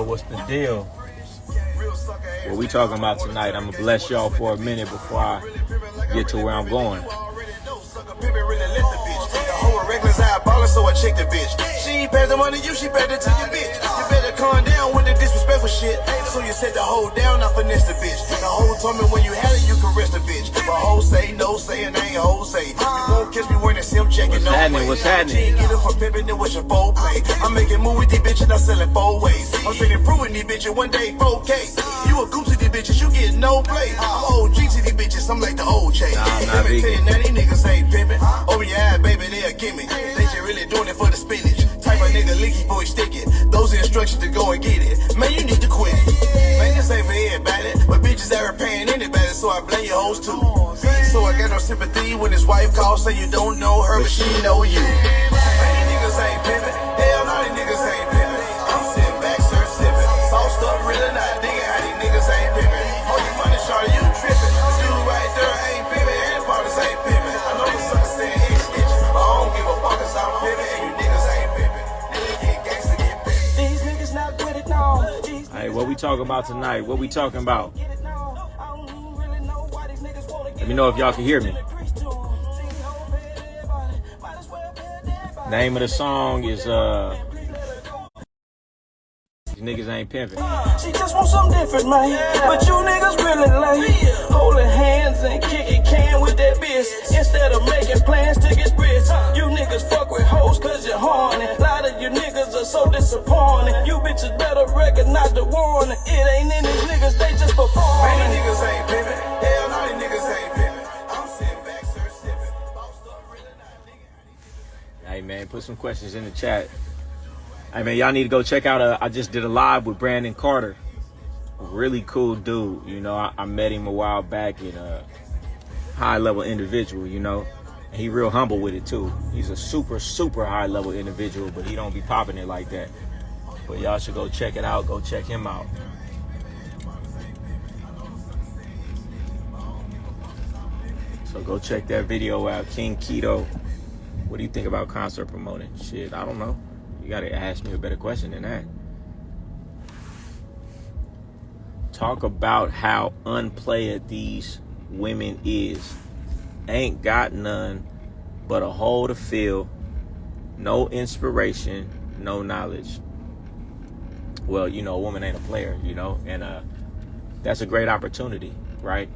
What's the deal? What we talking about tonight? I'm gonna bless y'all for a minute before I get to where I'm going. Reckless eyeballer, so I check the bitch. She ain't paid the money, she paid it to your bitch. You better calm down with the disrespectful shit. So you set the hoe down, I finesse the bitch. The hoe told me when you had it, you can rest the bitch. But hoe say no, say and ain't hoe say. You won't catch me wearing a sim checking no way. What's happening? She ain't get it for pimping, it was your four play. I'm making move with these bitches, I'm selling 4 ways. I'm straight improving these bitches, one day 4K. You a goose to these bitches, you get no play. I'm OG to these bitches, I'm like the old J. Let me tell you, now these niggas ain't pimping. Oh yeah, baby, they'll give me. They just really doing it for the spinach. Type of nigga leaky boy stick it. Those are instructions to go and get it. Man, you need to quit. Man, this ain't for everybody, but bitches that are paying anybody, so I blame your hoes too. So I got no sympathy when his wife calls, say you don't know her, but she know you. Man, these niggas ain't pimping. Hell no, these niggas ain't pimping. I'm sitting back, sir, sipping. Sauced up, really not digging how these niggas ain't pimping. Hold your money, shorty, you tripping. This dude right there ain't pimping, and the partners ain't pimping. I know the sucker saying itch, but I don't give a fuck 'cause I'm pimping, and you niggas ain't pimping. Niggas get gangsta, get pimping. These niggas not with it, no. Hey, what we talking about tonight? What we talking about? Let me know if y'all can hear me. Name of the song is These niggas ain't pimping. She just wants something different, man. But you niggas really lame. Holding hands and kicking can with that bitch. Instead of making plans to get rich. You niggas fuck with hoes 'cause you're horny. A lot of you niggas are so disappointing. You bitches better recognize the warning. It ain't in these niggas, they just perform. Man, these niggas ain't pimping. Hell no, these niggas ain't pimping. I'm sitting back, sir, sipping. Bossed up, really not nigga. Hey man, put some questions in the chat. Hey man, y'all need to go check out. I just did a live with Brandon Carter. Really cool dude. You know, I met him a while back in a high level individual, you know. And he real humble with it too. He's a super, super high level individual, but he don't be popping it like that. But y'all should go check it out. Go check him out. So go check that video out. King Keto. What do you think about concert promoting? Shit, I don't know. You gotta ask me a better question than that. Talk about how unplayed these women is. Ain't got none but a hole to fill. No inspiration, no knowledge. Well, you know, a woman ain't a player, you know, and that's a great opportunity, right?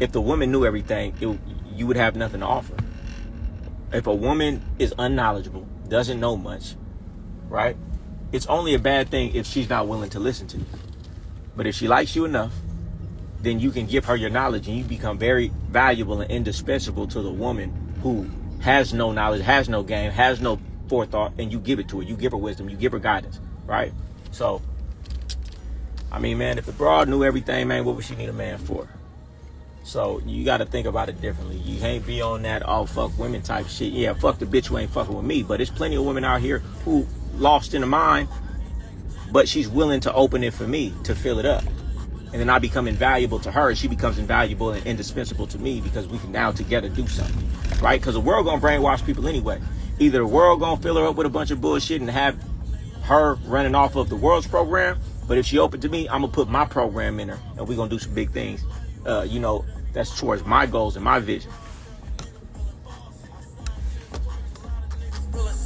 If the woman knew everything, you would have nothing to offer. If a woman is unknowledgeable, doesn't know much, right? It's only a bad thing if she's not willing to listen to you. But if she likes you enough, then you can give her your knowledge and you become very valuable and indispensable to the woman who has no knowledge, has no game, has no forethought, and you give it to her. You give her wisdom, you give her guidance, right? So, I mean, man, if the broad knew everything, man, what would she need a man for? So you got to think about it differently. You can't be on that all fuck women type shit. Yeah, fuck the bitch who ain't fucking with me. But there's plenty of women out here who lost in the mind, but she's willing to open it for me to fill it up. And then I become invaluable to her. And she becomes invaluable and indispensable to me because we can now together do something, right? Because the world going to brainwash people anyway. Either the world going to fill her up with a bunch of bullshit and have her running off of the world's program. But if she open to me, I'm going to put my program in her and we're going to do some big things. You know, that's towards my goals and my vision.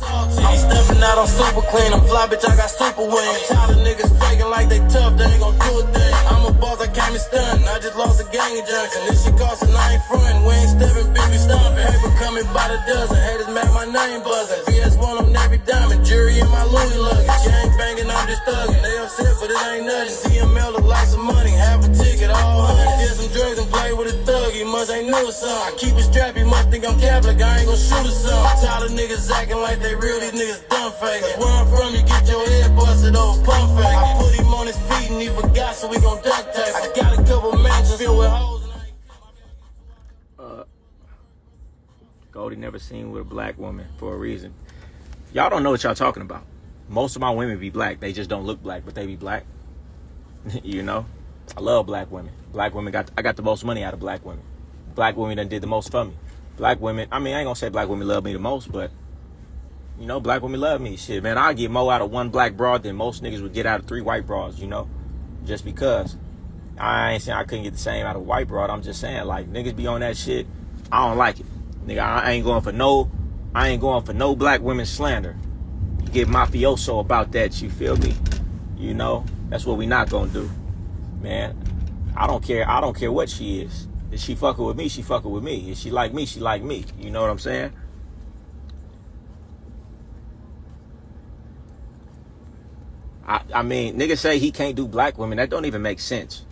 I'm stepping out on super clean, I'm fly, bitch, I got super wings. Tired of niggas faking like they tough, they ain't gon' do a thing. I'm a boss, I came and stunned, I just lost a gang of junction. This shit costin', I ain't frontin', we ain't stepping, bitch, we stompin'. Paper coming by the dozen, haters mad my name buzzin'. VS1, I'm Navy Diamond, jury in my Louis luggage. Gang banging, I'm just thuggin', they upset, but it ain't nothing. CML look like some money, half a ticket, all honey. Get some drugs and play with a thug, he must ain't new or something. I keep it strapped, he must think I'm Catholic, I ain't gon' shoot or something. Tired of niggas acting like they real, these niggas dumb fake. Where I'm from, you get your head busted over pump fake. I put him on his feet and he forgot, so we gon' duct tape. I got a couple mansions filled with hoes. Goldie never seen with a black woman for a reason. Y'all don't know what y'all talking about. Most of my women be black. They just don't look black, but they be black. You know? I love black women. Black women I got the most money out of black women. Black women done did the most for me. Black women, I mean, I ain't gonna say black women love me the most, but You know, black women love me. Shit, man, I get more out of one black broad than most niggas would get out of 3 white broads, you know? Just because. I ain't saying I couldn't get the same out of a white broad. I'm just saying, like, niggas be on that shit. I don't like it. Nigga, I ain't going for no black women slander. You get mafioso about that, you feel me? You know? That's what we not gonna do. Man, I don't care what she is. If she fucking with me, she fucking with me. If she like me, she like me. You know what I'm saying? I mean, niggas say he can't do black women. That don't even make sense.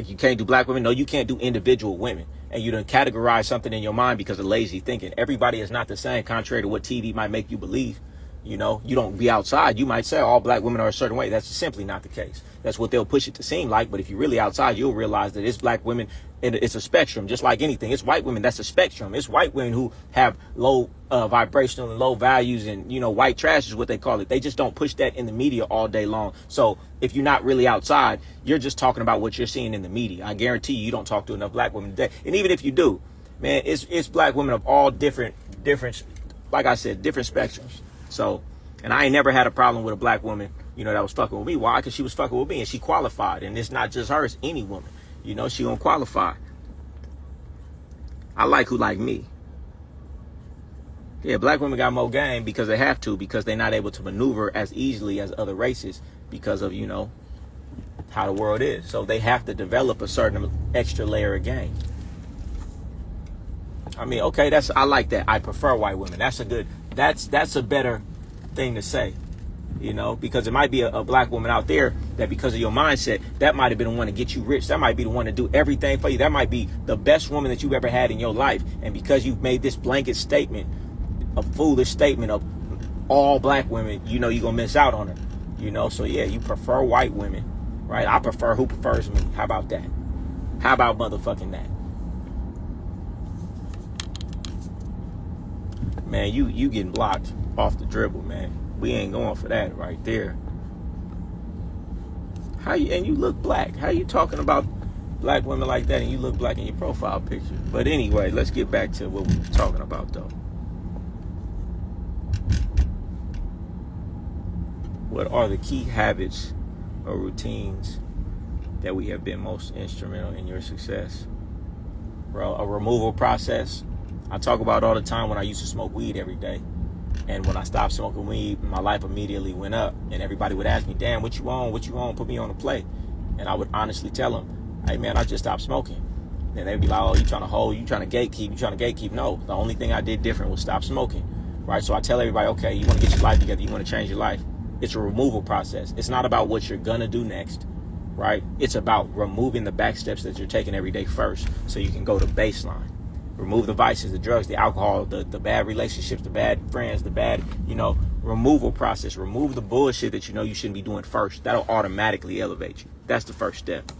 You can't do black women? No, you can't do individual women. And you done categorize something in your mind because of lazy thinking. Everybody is not the same, contrary to what TV might make you believe. You know, you don't be outside. You might say all black women are a certain way. That's simply not the case. That's what they'll push it to seem like. But if you're really outside, you'll realize that it's black women and it's a spectrum, just like anything. It's white women. That's a spectrum. It's white women who have low vibrational and low values, and, you know, white trash is what they call it. They just don't push that in the media all day long. So if you're not really outside, you're just talking about what you're seeing in the media. I guarantee you don't talk to enough black women today. And even if you do, man, it's black women of all different, like I said, different spectrums. So, and I ain't never had a problem with a black woman, you know, that was fucking with me. Why? Because she was fucking with me and she qualified. And it's not just her, it's any woman. You know, she gonna qualify. I like who like me. Yeah, black women got more game because they have to, because they're not able to maneuver as easily as other races because of, you know, how the world is. So they have to develop a certain extra layer of game. I mean, okay, I like that. I prefer white women. That's a better thing to say, you know, because it might be a black woman out there that, because of your mindset, that might have been the one to get you rich. That might be the one to do everything for you. That might be the best woman that you've ever had in your life. And because you've made this blanket statement, a foolish statement of all black women, you know, you're going to miss out on her, you know? So yeah, you prefer white women, right? I prefer who prefers me. How about that? How about motherfucking that? Man, you getting blocked off the dribble, man. We ain't going for that right there. And you look black. How you talking about black women like that and you look black in your profile picture? But anyway, let's get back to what we were talking about, though. What are the key habits or routines that we have been most instrumental in your success? Bro, a removal process. I talk about all the time when I used to smoke weed every day. And when I stopped smoking weed, my life immediately went up. And everybody would ask me, damn, what you on? What you on? Put me on a play. And I would honestly tell them, hey, man, I just stopped smoking. And they'd be like, oh, you trying to hold? You trying to gatekeep? You trying to gatekeep? No, the only thing I did different was stop smoking. Right? So I tell everybody, okay, you want to get your life together. You want to change your life. It's a removal process. It's not about what you're going to do next. Right? It's about removing the back steps that you're taking every day first so you can go to baseline. Remove the vices, the drugs, the alcohol, the bad relationships, the bad friends, the bad, you know, removal process. Remove the bullshit that you know you shouldn't be doing first. That'll automatically elevate you. That's the first step.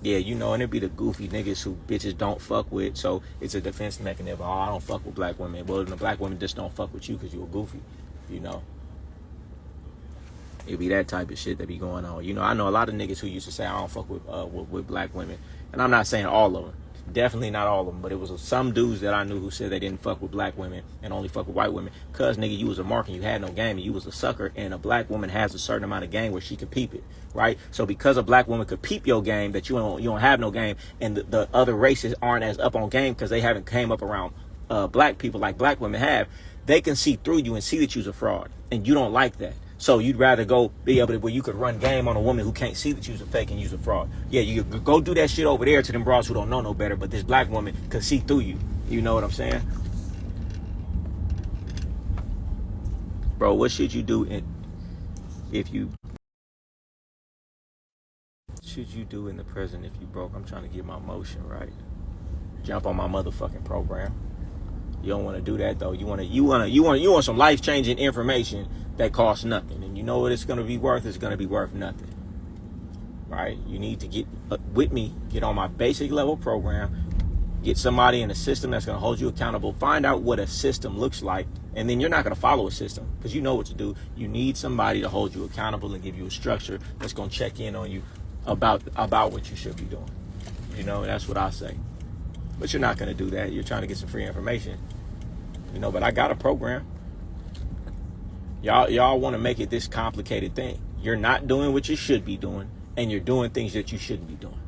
Yeah, you know, and it be the goofy niggas who bitches don't fuck with, so it's a defense mechanism. Oh, I don't fuck with black women. Well, the black women just don't fuck with you because you're goofy, you know. It be that type of shit that be going on. You know, I know a lot of niggas who used to say I don't fuck with black women. And I'm not saying all of them. Definitely not all of them. But it was some dudes that I knew who said they didn't fuck with black women and only fuck with white women. Cause, nigga, you was a mark and you had no game and you was a sucker. And a black woman has a certain amount of game where she can peep it, right? So because a black woman could peep your game, that you don't have no game, and the other races aren't as up on game because they haven't came up around black people like black women have, they can see through you and see that you's a fraud. And you don't like that. So you'd rather go be able to, where you could run game on a woman who can't see that you's a fake and you's a fraud. Yeah, you go do that shit over there to them bras who don't know no better, but this black woman could see through you. You know what I'm saying? Bro, what should you do in the present if you broke? I'm trying to get my motion right. Jump on my motherfucking program. You don't want to do that though. You want some life-changing information that costs nothing. And you know what it's going to be worth? It's going to be worth nothing. Right? You need to get with me, get on my basic level program, get somebody in a system that's going to hold you accountable, find out what a system looks like, and then you're not going to follow a system because you know what to do. You need somebody to hold you accountable and give you a structure that's going to check in on you about what you should be doing. You know, that's what I say. But you're not going to do that. You're trying to get some free information. You know, but I got a program. Y'all want to make it this complicated thing. You're not doing what you should be doing, and you're doing things that you shouldn't be doing.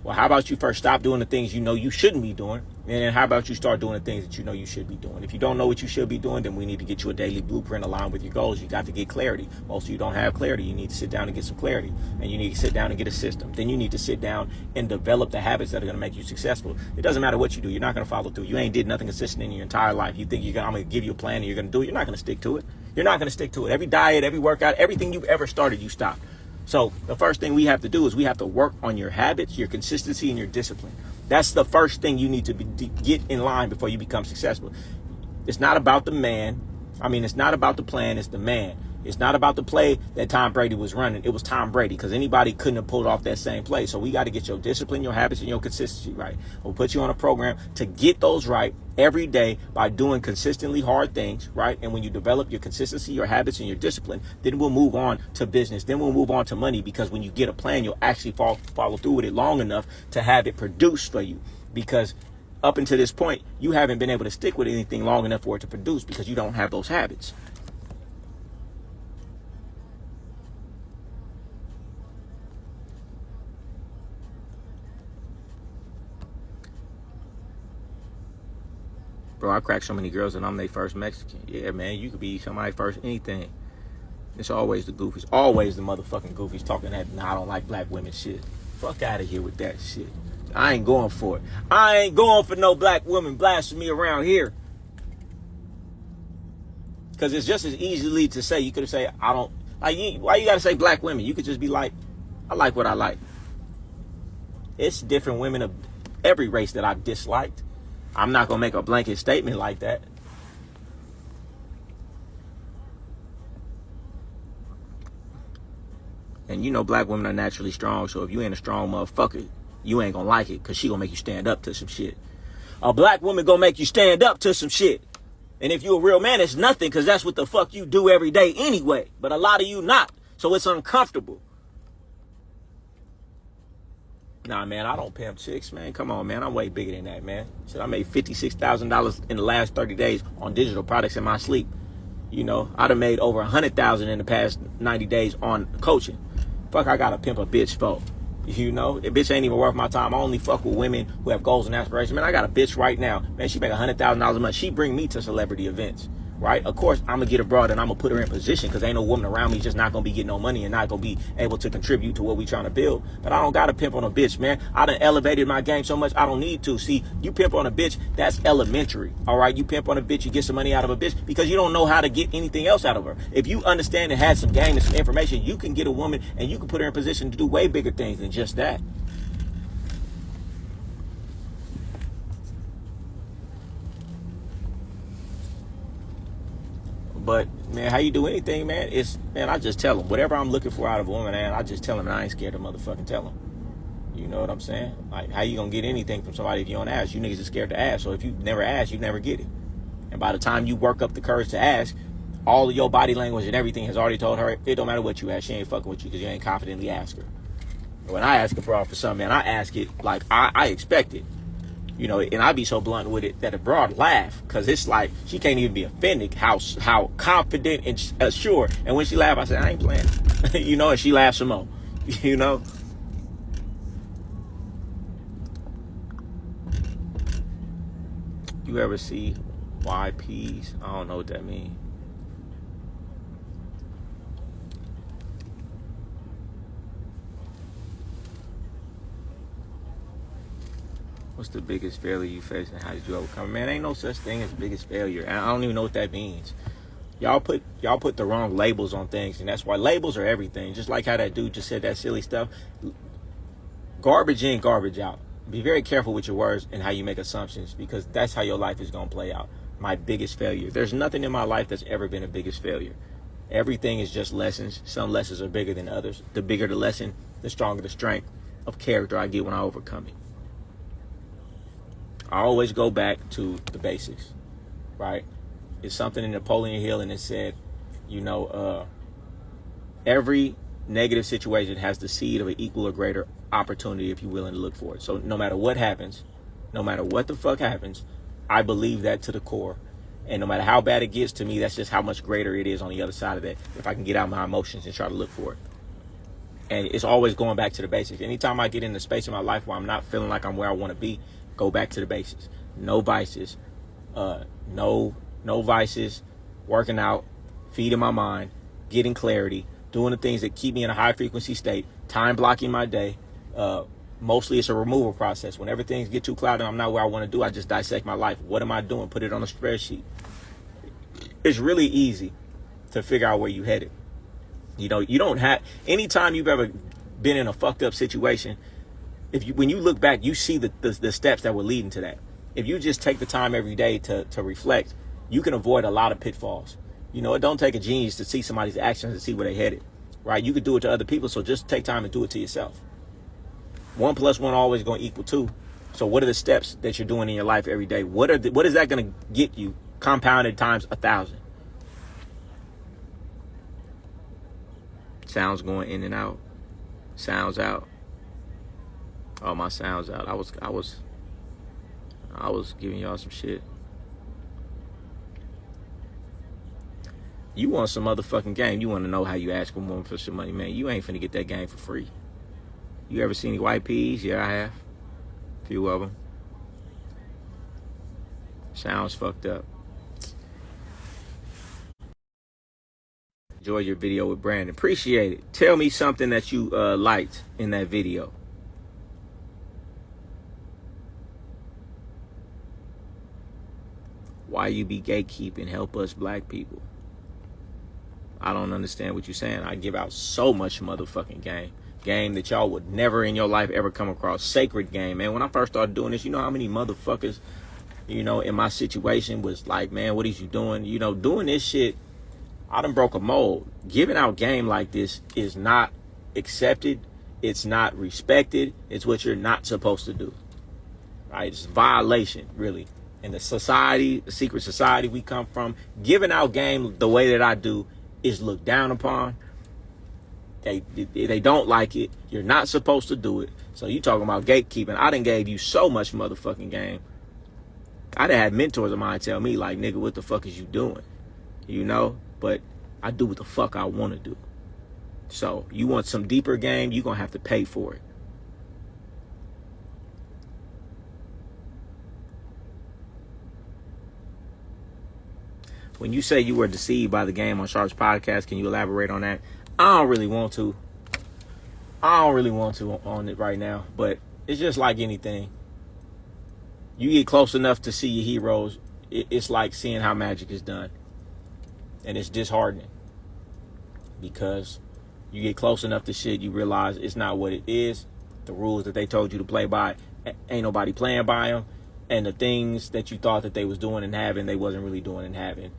Well, how about you first stop doing the things you know you shouldn't be doing, and then how about you start doing the things that you know you should be doing? If you don't know what you should be doing, then we need to get you a daily blueprint aligned with your goals. You got to get clarity. Most of you don't have clarity. You need to sit down and get some clarity, and you need to sit down and get a system. Then you need to sit down and develop the habits that are going to make you successful. It doesn't matter what you do. You're not going to follow through. You ain't did nothing consistent in your entire life. You think I'm going to give you a plan and you're going to do it. You're not going to stick to it. You're not going to stick to it. Every diet, every workout, everything you've ever started, you stopped. So the first thing we have to do is we have to work on your habits, your consistency, and your discipline. That's the first thing you need to get in line before you become successful. It's not about the man. It's not about the plan. It's the man. It's not about the play that Tom Brady was running. It was Tom Brady, because anybody couldn't have pulled off that same play. So we got to get your discipline, your habits, and your consistency right. We'll put you on a program to get those right every day by doing consistently hard things, right? And when you develop your consistency, your habits, and your discipline, then we'll move on to business. Then we'll move on to money, because when you get a plan, you'll actually follow through with it long enough to have it produced for you. Because up until this point, you haven't been able to stick with anything long enough for it to produce, because you don't have those habits. Bro, I crack so many girls and I'm their first Mexican. Yeah, man, you could be somebody first anything. It's always the goofies. Always the motherfucking goofies talking that, I don't like black women shit. Fuck out of here with that shit. I ain't going for it. I ain't going for no black woman blasphemy around here. Because it's just as easily to say, you could have said, I don't, like, why you got to say black women? You could just be like, I like what I like. It's different women of every race that I've disliked. I'm not going to make a blanket statement like that. And you know black women are naturally strong, so if you ain't a strong motherfucker, you ain't going to like it, because she going to make you stand up to some shit. A black woman going to make you stand up to some shit. And if you a real man, it's nothing, because that's what the fuck you do every day anyway. But a lot of you not, so it's uncomfortable. Nah, man, I don't pimp chicks, man. Come on, man. I'm way bigger than that, man. Shit, I made $56,000 in the last 30 days on digital products in my sleep. You know, I'd have made over $100,000 in the past 90 days on coaching. Fuck, I gotta pimp a bitch for. You know, the bitch ain't even worth my time. I only fuck with women who have goals and aspirations. Man, I got a bitch right now. Man, she make $100,000 a month. She bring me to celebrity events. Right? Of course, I'm going to get abroad and I'm going to put her in position, because ain't no woman around me just not going to be getting no money and not going to be able to contribute to what we trying to build. But I don't got to pimp on a bitch, man. I done elevated my game so much I don't need to. See, you pimp on a bitch, that's elementary. All right? You pimp on a bitch, you get some money out of a bitch because you don't know how to get anything else out of her. If you understand and had some game and some information, you can get a woman and you can put her in position to do way bigger things than just that. But, man, how you do anything, man, I just tell them. Whatever I'm looking for out of a woman, man, I just tell them, and I ain't scared to motherfucking tell them. You know what I'm saying? Like, how you gonna get anything from somebody if you don't ask? You niggas are scared to ask. So if you never ask, you never get it. And by the time you work up the courage to ask, all of your body language and everything has already told her, it don't matter what you ask, she ain't fucking with you because you ain't confidently ask her. When I ask a broad for something, man, I ask it like I expect it. You know, and I be so blunt with it that a broad laugh, because it's like she can't even be offended how confident and assured. And when she laugh, I say, I ain't playing. You know, and she laughs some more. You know? You ever see YPs? I don't know what that means. What's the biggest failure you faced and how did you overcome it? Man, ain't no such thing as biggest failure. I don't even know what that means. Y'all put the wrong labels on things, and that's why labels are everything. Just like how that dude just said that silly stuff. Garbage in, garbage out. Be very careful with your words and how you make assumptions, because that's how your life is going to play out. My biggest failure. There's nothing in my life that's ever been a biggest failure. Everything is just lessons. Some lessons are bigger than others. The bigger the lesson, the stronger the strength of character I get when I overcome it. I always go back to the basics, right? It's something in Napoleon Hill, and it said, you know, every negative situation has the seed of an equal or greater opportunity if you're willing to look for it. So no matter what happens, No matter what the fuck happens, I believe that to the core. And no matter how bad it gets to me, that's just how much greater it is on the other side of that. If I can get out my emotions and try to look for it. And it's always going back to the basics. Anytime I get in the space in my life where I'm not feeling like I'm where I want to be, go back to the basics. No vices. No vices. Working out. Feeding my mind. Getting clarity. Doing the things that keep me in a high frequency state. Time blocking my day. Mostly it's a removal process. Whenever things get too clouded and I'm not where I want to do, I just dissect my life. What am I doing? Put it on a spreadsheet. It's really easy to figure out where you headed. You know, you don't have, anytime you've ever been in a fucked up situation, when you look back, you see the steps that were leading to that. If you just take the time every day to reflect, you can avoid a lot of pitfalls. You know, it don't take a genius to see somebody's actions and see where they headed, right? You could do it to other people, so just take time and do it to yourself. 1 + 1 always going to equal 2. So what are the steps that you're doing in your life every day? What is that going to get you compounded times 1,000? Sounds going in and out. Sounds out. Oh, my sounds out. I was giving y'all some shit. You want some motherfucking game. You want to know how you ask a woman for some money, man. You ain't finna get that game for free. You ever seen any white peas? Yeah, I have. A few of them. Sounds fucked up. Enjoy your video with Brandon. Appreciate it. Tell me something that you liked in that video. Why you be gatekeeping? Help us black people. I don't understand what you're saying. I give out so much motherfucking game. Game that y'all would never in your life ever come across. Sacred game, man. When I first started doing this, you know how many motherfuckers, you know, in my situation was like, man, what is you doing? You know, doing this shit, I done broke a mold. Giving out game like this is not accepted. It's not respected. It's what you're not supposed to do. Right? It's a violation, really. In the society, the secret society we come from, giving out game the way that I do is looked down upon. They don't like it. You're not supposed to do it. So you talking about gatekeeping. I done gave you so much motherfucking game. I done had mentors of mine tell me, like, nigga, what the fuck is you doing? You know? But I do what the fuck I want to do. So you want some deeper game, you're going to have to pay for it. When you say you were deceived by the game on Sharp's podcast, can you elaborate on that? I don't really want to on it right now, but it's just like anything. You get close enough to see your heroes, it's like seeing how magic is done. And it's disheartening because you get close enough to shit, you realize it's not what it is. The rules that they told you to play by, ain't nobody playing by them. And the things that you thought that they was doing and having, they wasn't really doing and having.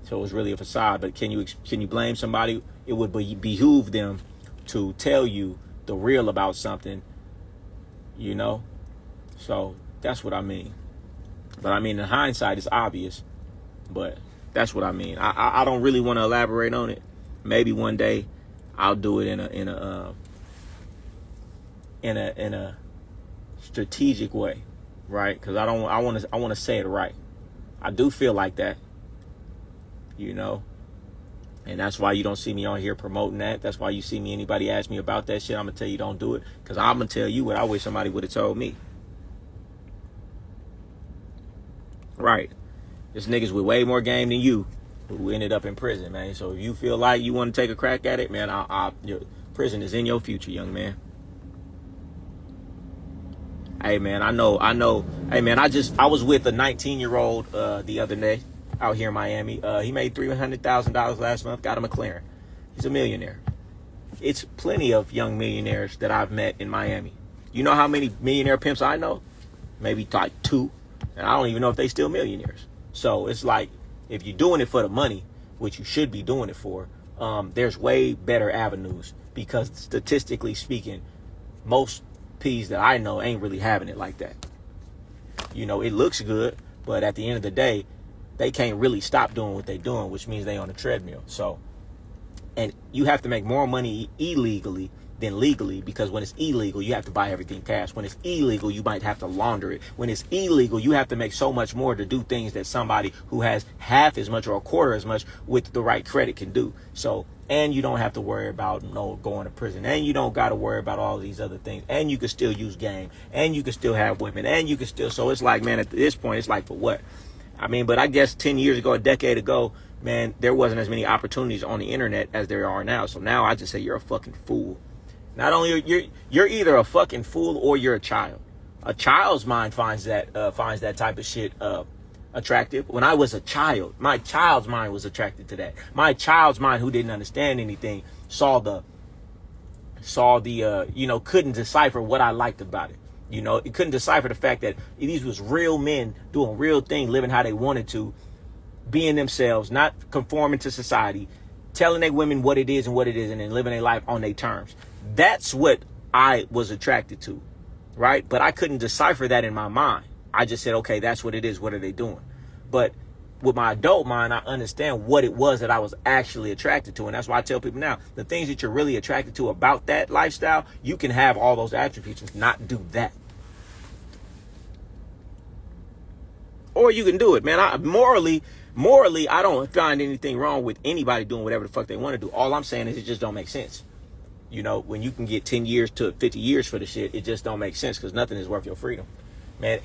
So it was really a facade. But can you blame somebody? It would behoove them to tell you the real about something, you know? So that's what I mean. But I mean, in hindsight, it's obvious. But that's what I mean. I don't really want to elaborate on it. Maybe one day I'll do it in a strategic way, right? Because I want to say it right. I do feel like that, you know, and that's why you don't see me on here promoting that. That's why you see me. Anybody ask me about that shit, I'm gonna tell you don't do it, because I'm gonna tell you what I wish somebody would have told me. Right. There's niggas with way more game than you who ended up in prison, man. So if you feel like you want to take a crack at it, man, your prison is in your future, young man. Hey, man, I know. Hey, man, I was with a 19-year-old the other day out here in Miami. He made $300,000 last month, got a McLaren. He's a millionaire. It's plenty of young millionaires that I've met in Miami. You know how many millionaire pimps I know? Maybe like 2. And I don't even know if they still millionaires. So it's like, if you're doing it for the money, which you should be doing it for, there's way better avenues, because statistically speaking, most P's that I know ain't really having it like that. You know, it looks good, but at the end of the day, they can't really stop doing what they're doing, which means they on a treadmill. So, and you have to make more money illegally than legally, because when it's illegal, you have to buy everything cash. When it's illegal, you might have to launder it. When it's illegal, you have to make so much more to do things that somebody who has half as much or a quarter as much with the right credit can do. So, and you don't have to worry about going to prison, and you don't got to worry about all these other things, and you can still use game, and you can still have women, and you can still, so it's like, man, at this point, it's like, for what? I mean, but I guess 10 years ago, a decade ago, man, there wasn't as many opportunities on the internet as there are now. So now I just say you're a fucking fool. Not only you're either a fucking fool or you're a child. A child's mind finds that type of shit attractive. When I was a child, my child's mind was attracted to that. My child's mind, who didn't understand anything, saw the couldn't decipher what I liked about it. It couldn't decipher the fact that these was real men doing real things, living how they wanted to, being themselves, not conforming to society, telling their women what it is and what it isn't, and living their life on their terms. That's what I was attracted to, right? But I couldn't decipher that in my mind. I just said, okay, that's what it is. What are they doing? But with my adult mind, I understand what it was that I was actually attracted to. And that's why I tell people now, the things that you're really attracted to about that lifestyle, you can have all those attributes and not do that. Or you can do it, man. Morally, I don't find anything wrong with anybody doing whatever the fuck they want to do. All I'm saying is it just don't make sense. When you can get 10 years to 50 years for the shit, it just don't make sense, because nothing is worth your freedom. Man,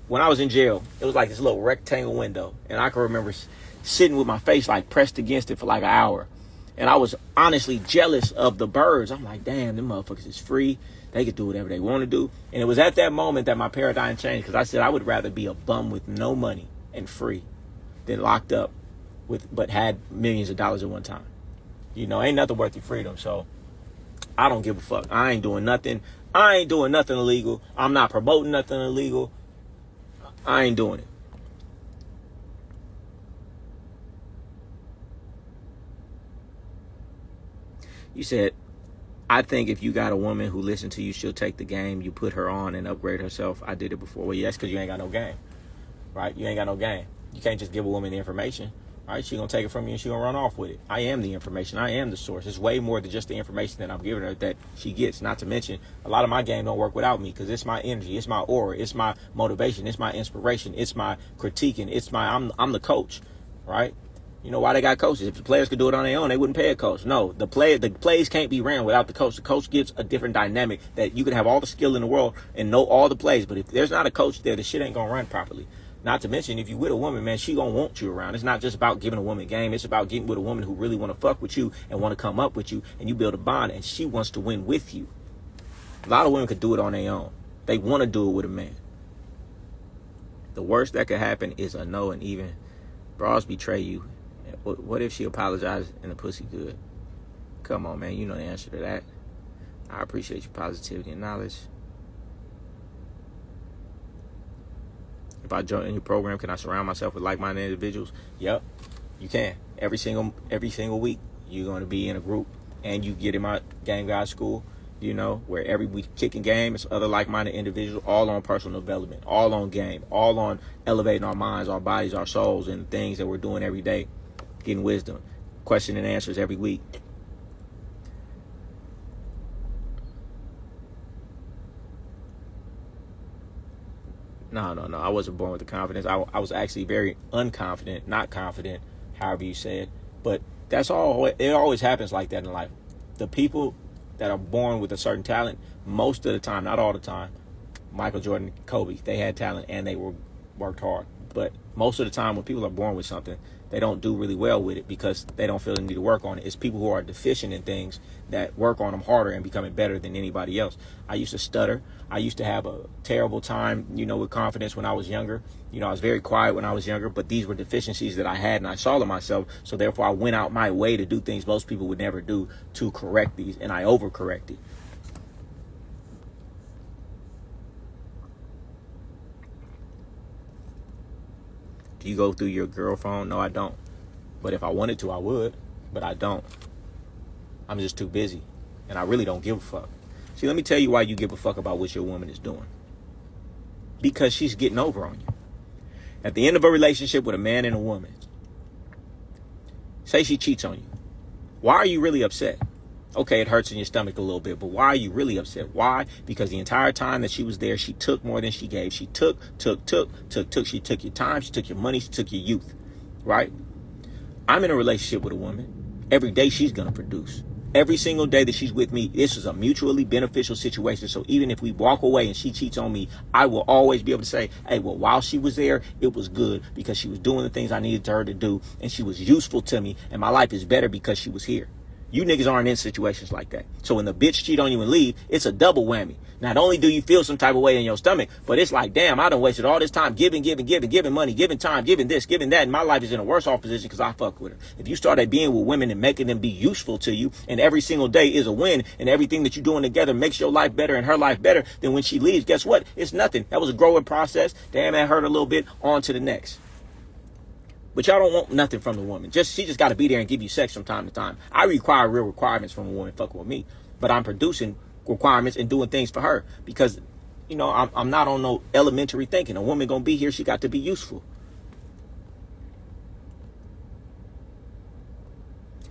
when I was in jail, it was like this little rectangle window, and I can remember sitting with my face like pressed against it for like an hour. And I was honestly jealous of the birds. I'm like, damn, them motherfuckers is free. They could do whatever they want to do. And it was at that moment that my paradigm changed, because I said I would rather be a bum with no money and free than locked up but had millions of dollars at one time. Ain't nothing worth your freedom. So I don't give a fuck. I ain't doing nothing. I ain't doing nothing illegal. I'm not promoting nothing illegal. I ain't doing it. You said, I think if you got a woman who listens to you, she'll take the game. You put her on and upgrade herself. I did it before. Well, yeah, that's because you ain't got no game, right? You ain't got no game. You can't just give a woman the information, right? She gonna take it from you and she gonna run off with it. I am the information. I am the source. It's way more than just the information that I'm giving her that she gets. Not to mention, a lot of my game don't work without me, because it's my energy, it's my aura, it's my motivation, it's my inspiration, it's my critiquing, I'm the coach, right? You know why they got coaches? If the players could do it on their own, they wouldn't pay a coach. No, the plays can't be ran without the coach. The coach gives a different dynamic, that you can have all the skill in the world and know all the plays, but if there's not a coach there, the shit ain't gonna run properly. Not to mention, if you with a woman, man, she gonna want you around. It's not just about giving a woman game. It's about getting with a woman who really want to fuck with you and want to come up with you, and you build a bond, and she wants to win with you. A lot of women could do it on their own. They want to do it with a man. The worst that could happen is a no, and even bras betray you. What if she apologized and the pussy good? Come on, man. You know the answer to that. I appreciate your positivity and knowledge. If I join your program, can I surround myself with like-minded individuals? Yep, you can. Every single week, you're going to be in a group, and you get in my Game Guide school, where every week kicking game, it's other like-minded individuals, all on personal development, all on game, all on elevating our minds, our bodies, our souls, and things that we're doing every day, getting wisdom, question and answers every week. No. I wasn't born with the confidence. I was actually very unconfident, not confident, however you say it. But that's all. It always happens like that in life. The people that are born with a certain talent, most of the time, not all the time, Michael Jordan, Kobe, they had talent and they worked hard. But most of the time when people are born with something, they don't do really well with it because they don't feel the need to work on it. It's people who are deficient in things that work on them harder and becoming better than anybody else. I used to stutter. I used to have a terrible time, with confidence when I was younger. I was very quiet when I was younger, but these were deficiencies that I had and I saw in myself. So therefore I went out my way to do things most people would never do to correct these, and I overcorrected. Do you go through your girl phone? No, I don't. But if I wanted to, I would. But I don't. I'm just too busy. And I really don't give a fuck. See, let me tell you why you give a fuck about what your woman is doing. Because she's getting over on you. At the end of a relationship with a man and a woman, say she cheats on you. Why are you really upset? Okay, it hurts in your stomach a little bit, but why are you really upset? Why? Because the entire time that she was there, she took more than she gave. She took. She took your time, she took your money, she took your youth, right? I'm in a relationship with a woman. Every day she's going to produce. Every single day that she's with me, this is a mutually beneficial situation. So even if we walk away and she cheats on me, I will always be able to say, hey, well, while she was there, it was good because she was doing the things I needed her to do. And she was useful to me. And my life is better because she was here. You niggas aren't in situations like that. So when the bitch cheat on you and leave, it's a double whammy. Not only do you feel some type of way in your stomach, but it's like, damn, I done wasted all this time giving money, giving time, giving this, giving that. And my life is in a worse off position because I fuck with her. If you started being with women and making them be useful to you, and every single day is a win, and everything that you're doing together makes your life better and her life better, then when she leaves, guess what? It's nothing. That was a growing process. Damn, that hurt a little bit. On to the next. But y'all don't want nothing from the woman. She just got to be there and give you sex from time to time. I require real requirements from a woman fucking with me. But I'm producing requirements and doing things for her. Because, you know, I'm not on no elementary thinking. A woman going to be here, she got to be useful.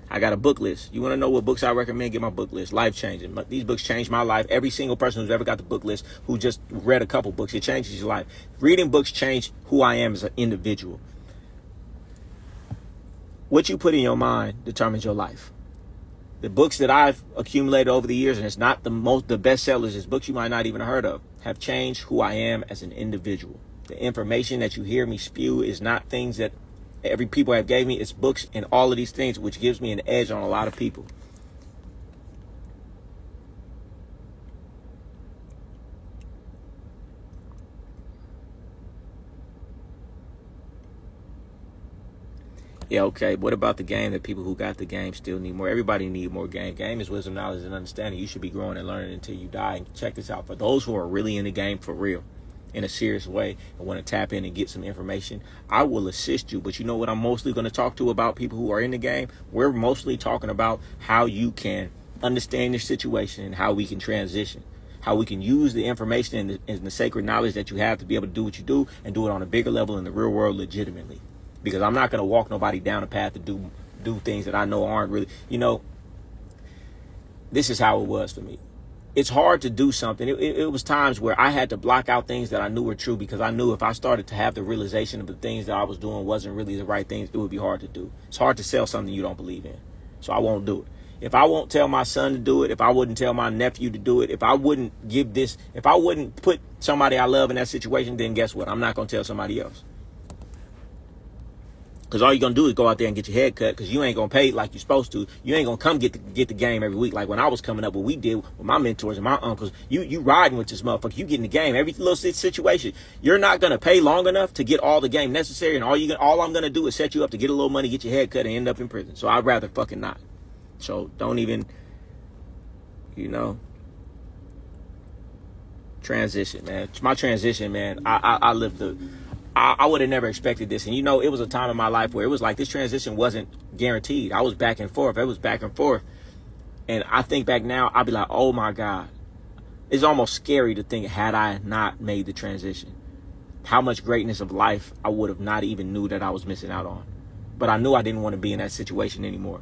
I got a book list. You want to know what books I recommend? Get my book list. Life changing. These books changed my life. Every single person who's ever got the book list who just read a couple books, it changes your life. Reading books change who I am as an individual. What you put in your mind determines your life. The books that I've accumulated over the years, and it's not the best sellers, it's books you might not even have heard of, have changed who I am as an individual. The information that you hear me spew is not things that every people have gave me. It's books and all of these things, which gives me an edge on a lot of people. Yeah, okay. What about the game that people who got the game still need more? Everybody need more game. Game is wisdom, knowledge, and understanding. You should be growing and learning until you die. And check this out. For those who are really in the game for real, in a serious way, and want to tap in and get some information, I will assist you. But you know what I'm mostly going to talk to about people who are in the game? We're mostly talking about how you can understand your situation and how we can transition. How we can use the information and the sacred knowledge that you have to be able to do what you do and do it on a bigger level in the real world legitimately. Because I'm not going to walk nobody down a path to do things that I know aren't really, you know, this is how it was for me. It's hard to do something. It was times where I had to block out things that I knew were true because I knew if I started to have the realization of the things that I was doing wasn't really the right things, it would be hard to do. It's hard to sell something you don't believe in. So I won't do it. If I won't tell my son to do it, if I wouldn't tell my nephew to do it, if I wouldn't put somebody I love in that situation, then guess what? I'm not going to tell somebody else. Because all you're going to do is go out there and get your head cut because you ain't going to pay like you're supposed to. You ain't going to come get the game every week. Like when I was coming up, what we did with my mentors and my uncles, you riding with this motherfucker. You get in the game. Every little situation. You're not going to pay long enough to get all the game necessary. And all I'm going to do is set you up to get a little money, get your head cut, and end up in prison. So I'd rather fucking not. So don't even, you know, transition, man. It's my transition, man. I lived I would have never expected this. And, you know, it was a time in my life where it was like this transition wasn't guaranteed. I was back and forth. It was back and forth. And I think back now, I'd be like, oh, my God. It's almost scary to think, had I not made the transition, how much greatness of life I would have not even knew that I was missing out on. But I knew I didn't want to be in that situation anymore.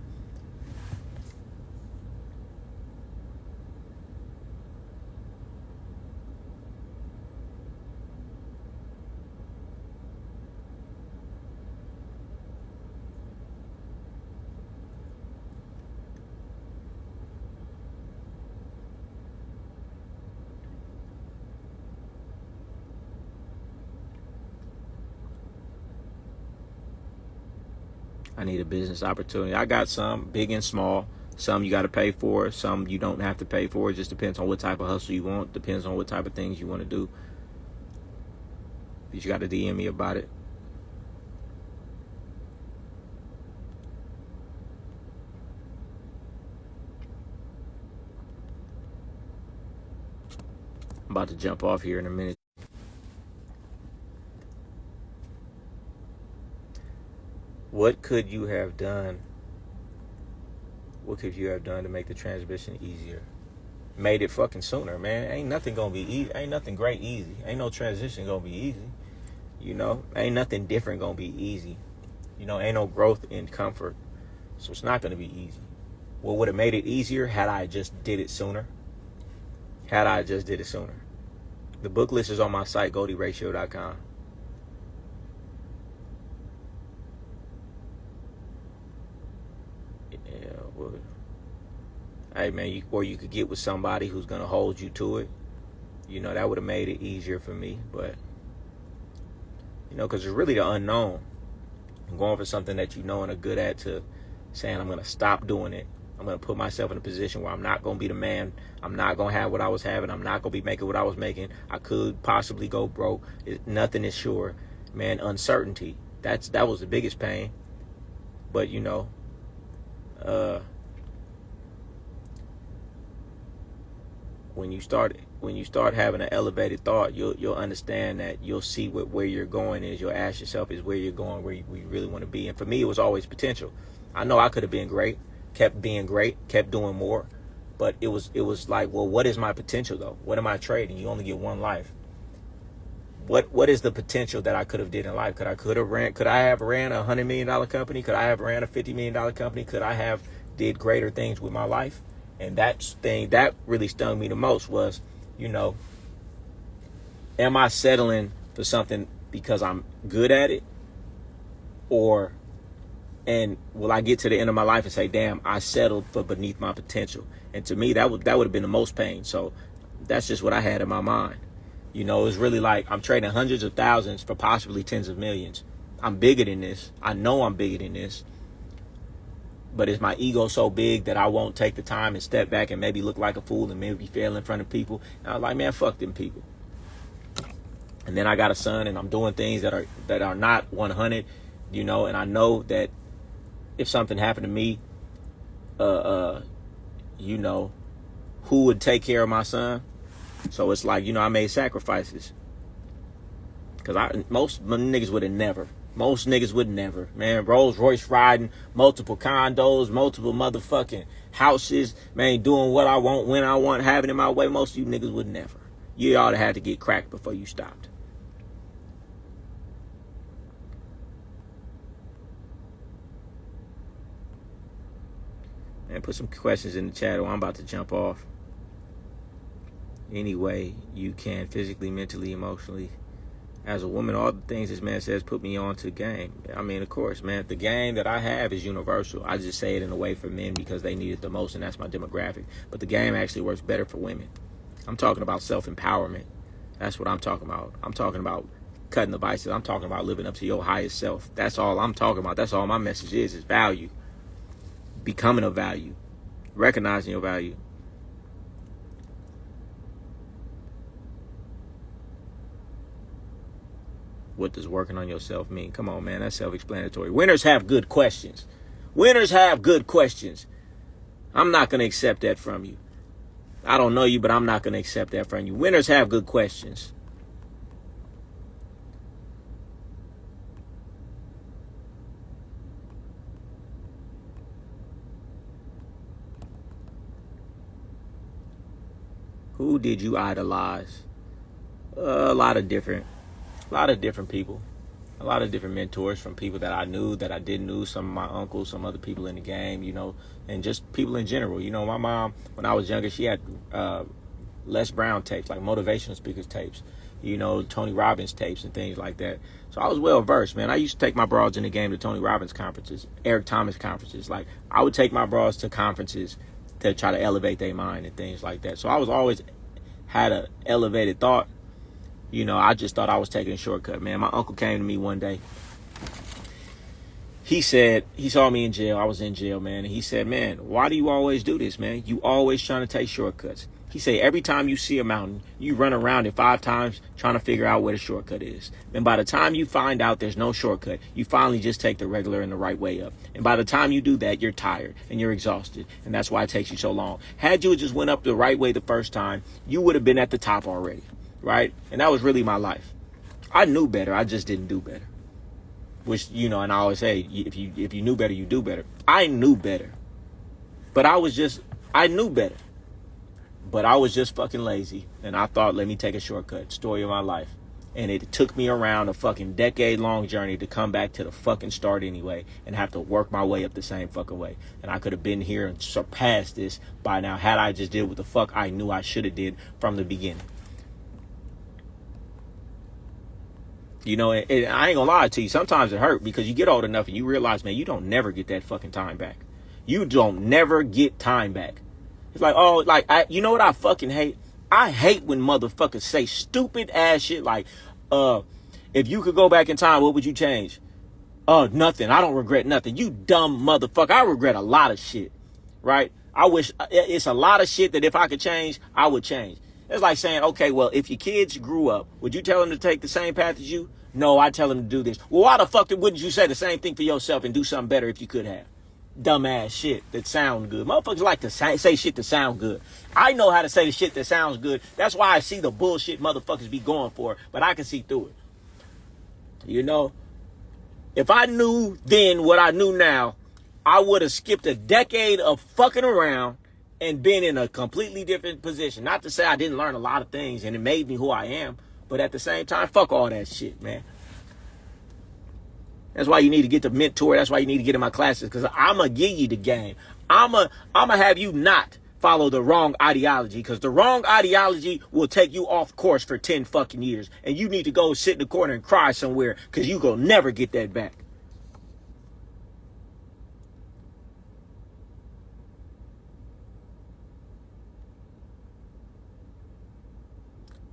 I need a business opportunity. I got some, big and small. Some you got to pay for. Some you don't have to pay for. It just depends on what type of hustle you want. Depends on what type of things you want to do. But you got to DM me about it. I'm about to jump off here in a minute. What could you have done? What could you have done to make the transition easier? Made it fucking sooner, man. Ain't nothing gonna be easy. Ain't nothing great easy. Ain't no transition gonna be easy. You know, ain't nothing different gonna be easy. You know, ain't no growth in comfort. So it's not gonna be easy. What would have made it easier had I just did it sooner? Had I just did it sooner. The book list is on my site, GoldieRatio.com. Yeah, well, hey man, or you could get with somebody who's gonna hold you to it. You know, that would have made it easier for me. But you know, because it's really the unknown. I'm going for something that you know and are good at, to saying I'm gonna stop doing it. I'm going to put myself in a position where I'm not going to be the man. I'm not going to have what I was having. I'm not going to be making what I was making. I could possibly go broke. Nothing is sure. Man, uncertainty. That was the biggest pain. But, you know, when you start having an elevated thought, you'll understand that you'll see where you're going is. You'll ask yourself, is where you're going, where you really want to be. And for me, it was always potential. I know I could have been great. Kept being great, kept doing more, but it was like, well, what is my potential though? What am I trading? You only get one life. What is the potential that I could have did in life? Could I have ran a $100 million company? Could I have ran a $50 million company? Could I have did greater things with my life? And that really stung me the most was, you know, am I settling for something because I'm good at it, and will I get to the end of my life and say, damn, I settled for beneath my potential? And to me, that would have been the most pain. So that's just what I had in my mind. You know, it was really like I'm trading hundreds of thousands for possibly tens of millions. I'm bigger than this. I know I'm bigger than this. But is my ego so big that I won't take the time and step back and maybe look like a fool and maybe fail in front of people? And I was like, man, fuck them people. And then I got a son, and I'm doing things that are not 100, you know, and I know that if something happened to me, you know, who would take care of my son? So it's like, you know, I made sacrifices. Because most niggas would have never. Most niggas would never. Man, Rolls Royce riding, multiple condos, multiple motherfucking houses, man, doing what I want, when I want, having it my way. Most of you niggas would never. You ought to have to get cracked before you stopped. And put some questions in the chat, or I'm about to jump off. Any way you can, physically, mentally, emotionally. As a woman, all the things this man says put me on to the game. I mean, of course, man, the game that I have is universal. I just say it in a way for men because they need it the most, and that's my demographic. But the game actually works better for women. I'm talking about self-empowerment. That's what I'm talking about. I'm talking about cutting the vices. I'm talking about living up to your highest self. That's all I'm talking about. That's all my message is value. Becoming of value, recognizing your value. What does working on yourself mean? Come on, man, that's self-explanatory. Winners have good questions. Winners have good questions. I'm not going to accept that from you. I don't know you, but I'm not going to accept that from you. Winners have good questions. Who did you idolize? A lot of different people, a lot of different mentors, from people that I knew, that I didn't know, some of my uncles, some other people in the game, you know, and just people in general. You know, my mom, when I was younger, she had Les Brown tapes, like motivational speakers tapes, you know, Tony Robbins tapes and things like that. So I was well versed, man. I used to take my broads in the game to Tony Robbins conferences, Eric Thomas conferences. Like, I would take my broads to conferences to try to elevate their mind and things like that. So I was always had an elevated thought. You know, I just thought I was taking a shortcut, man. My uncle came to me one day. He said, he saw me in jail. I was in jail, man. And he said, man, why do you always do this, man? You always trying to take shortcuts. He said, every time you see a mountain, you run around it 5 times trying to figure out where the shortcut is. And by the time you find out there's no shortcut, you finally just take the regular and the right way up. And by the time you do that, you're tired and you're exhausted. And that's why it takes you so long. Had you just went up the right way the first time, you would have been at the top already. Right? And that was really my life. I knew better. I just didn't do better. Which, you know, and I always say, if you knew better, you do better. I knew better. But I knew better. But I was just fucking lazy. And I thought, let me take a shortcut. Story of my life. And it took me around a fucking decade-long journey to come back to the fucking start anyway and have to work my way up the same fucking way. And I could have been here and surpassed this by now had I just did what the fuck I knew I should have did from the beginning. You know, and I ain't gonna lie to you. Sometimes it hurt because you get old enough and you realize, man, you don't never get that fucking time back. You don't never get time back. It's like, oh, like, you know what I fucking hate? I hate when motherfuckers say stupid ass shit like, if you could go back in time, what would you change? Nothing. I don't regret nothing. You dumb motherfucker. I regret a lot of shit, right? I wish it's a lot of shit that if I could change, I would change. It's like saying, okay, well, if your kids grew up, would you tell them to take the same path as you? No, I tell them to do this. Well, why the fuck wouldn't you say the same thing for yourself and do something better if you could have? Dumbass shit that sound good. Motherfuckers like to say shit that sound good. I know how to say the shit that sounds good. That's why I see the bullshit motherfuckers be going for, but I can see through it. You know, if I knew then what I knew now, I would have skipped a decade of fucking around and been in a completely different position. Not to say I didn't learn a lot of things and it made me who I am, but at the same time, fuck all that shit, man. That's why you need to get the mentor. That's why you need to get in my classes, because I'm going to give you the game. I'm going to have you not follow the wrong ideology, because the wrong ideology will take you off course for 10 fucking years. And you need to go sit in the corner and cry somewhere, because you going to never get that back.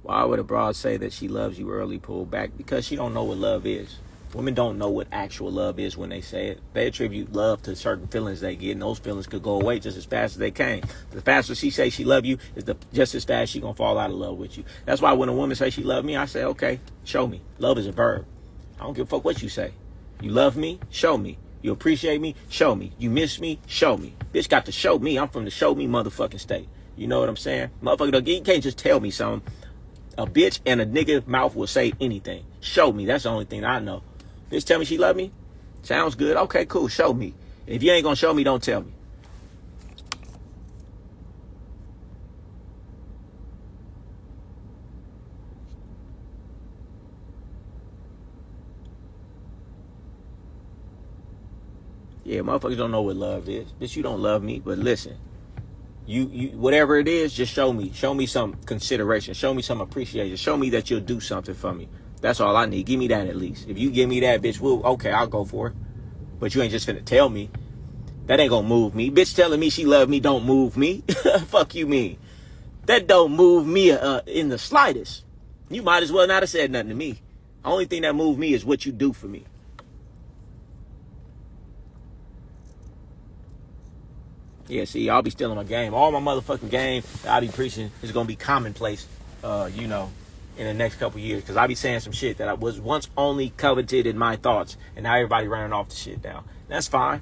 Why would a broad say that she loves you early, pull back? Because she don't know what love is. Women don't know what actual love is when they say it. They attribute love to certain feelings they get, and those feelings could go away just as fast as they came. The faster she say she love you, is just as fast she gonna fall out of love with you. That's why when a woman say she love me, I say, okay, show me. Love is a verb. I don't give a fuck what you say. You love me? Show me. You appreciate me? Show me. You miss me? Show me. Bitch got to show me. I'm from the show me motherfucking state. You know what I'm saying? Motherfucker, you can't just tell me something. A bitch and a nigga mouth will say anything. Show me. That's the only thing I know. Bitch tell me she love me? Sounds good. Okay, cool. Show me. If you ain't gonna show me, don't tell me. Yeah, motherfuckers don't know what love is. Bitch, you don't love me, but listen. You whatever it is, just show me. Show me some consideration. Show me some appreciation. Show me that you'll do something for me. That's all I need. Give me that at least. If you give me that, bitch, okay, I'll go for it. But you ain't just finna tell me. That ain't gonna move me. Bitch telling me she love me don't move me. Fuck you mean. That don't move me in the slightest. You might as well not have said nothing to me. The only thing that moves me is what you do for me. Yeah, see, I'll be stealing my game. All my motherfucking game that I be preaching is gonna be commonplace, you know, in the next couple years, because I be saying some shit that I was once only coveted in my thoughts, and now everybody running off the shit now. That's fine,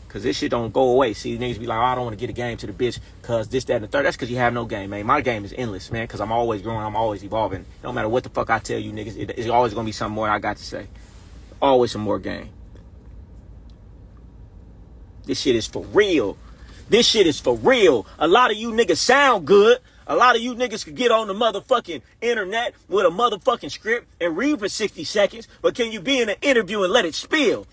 because this shit don't go away. See, niggas be like, oh, I don't want to get a game to the bitch because this, that, and the third. That's because you have no game, man. My game is endless, man, because I'm always growing. I'm always evolving. No matter what the fuck I tell you niggas, it's always going to be something more I got to say. Always some more game. This shit is for real. This shit is for real. A lot of you niggas sound good. A lot of you niggas could get on the motherfucking internet with a motherfucking script and read for 60 seconds, but can you be in an interview and let it spill?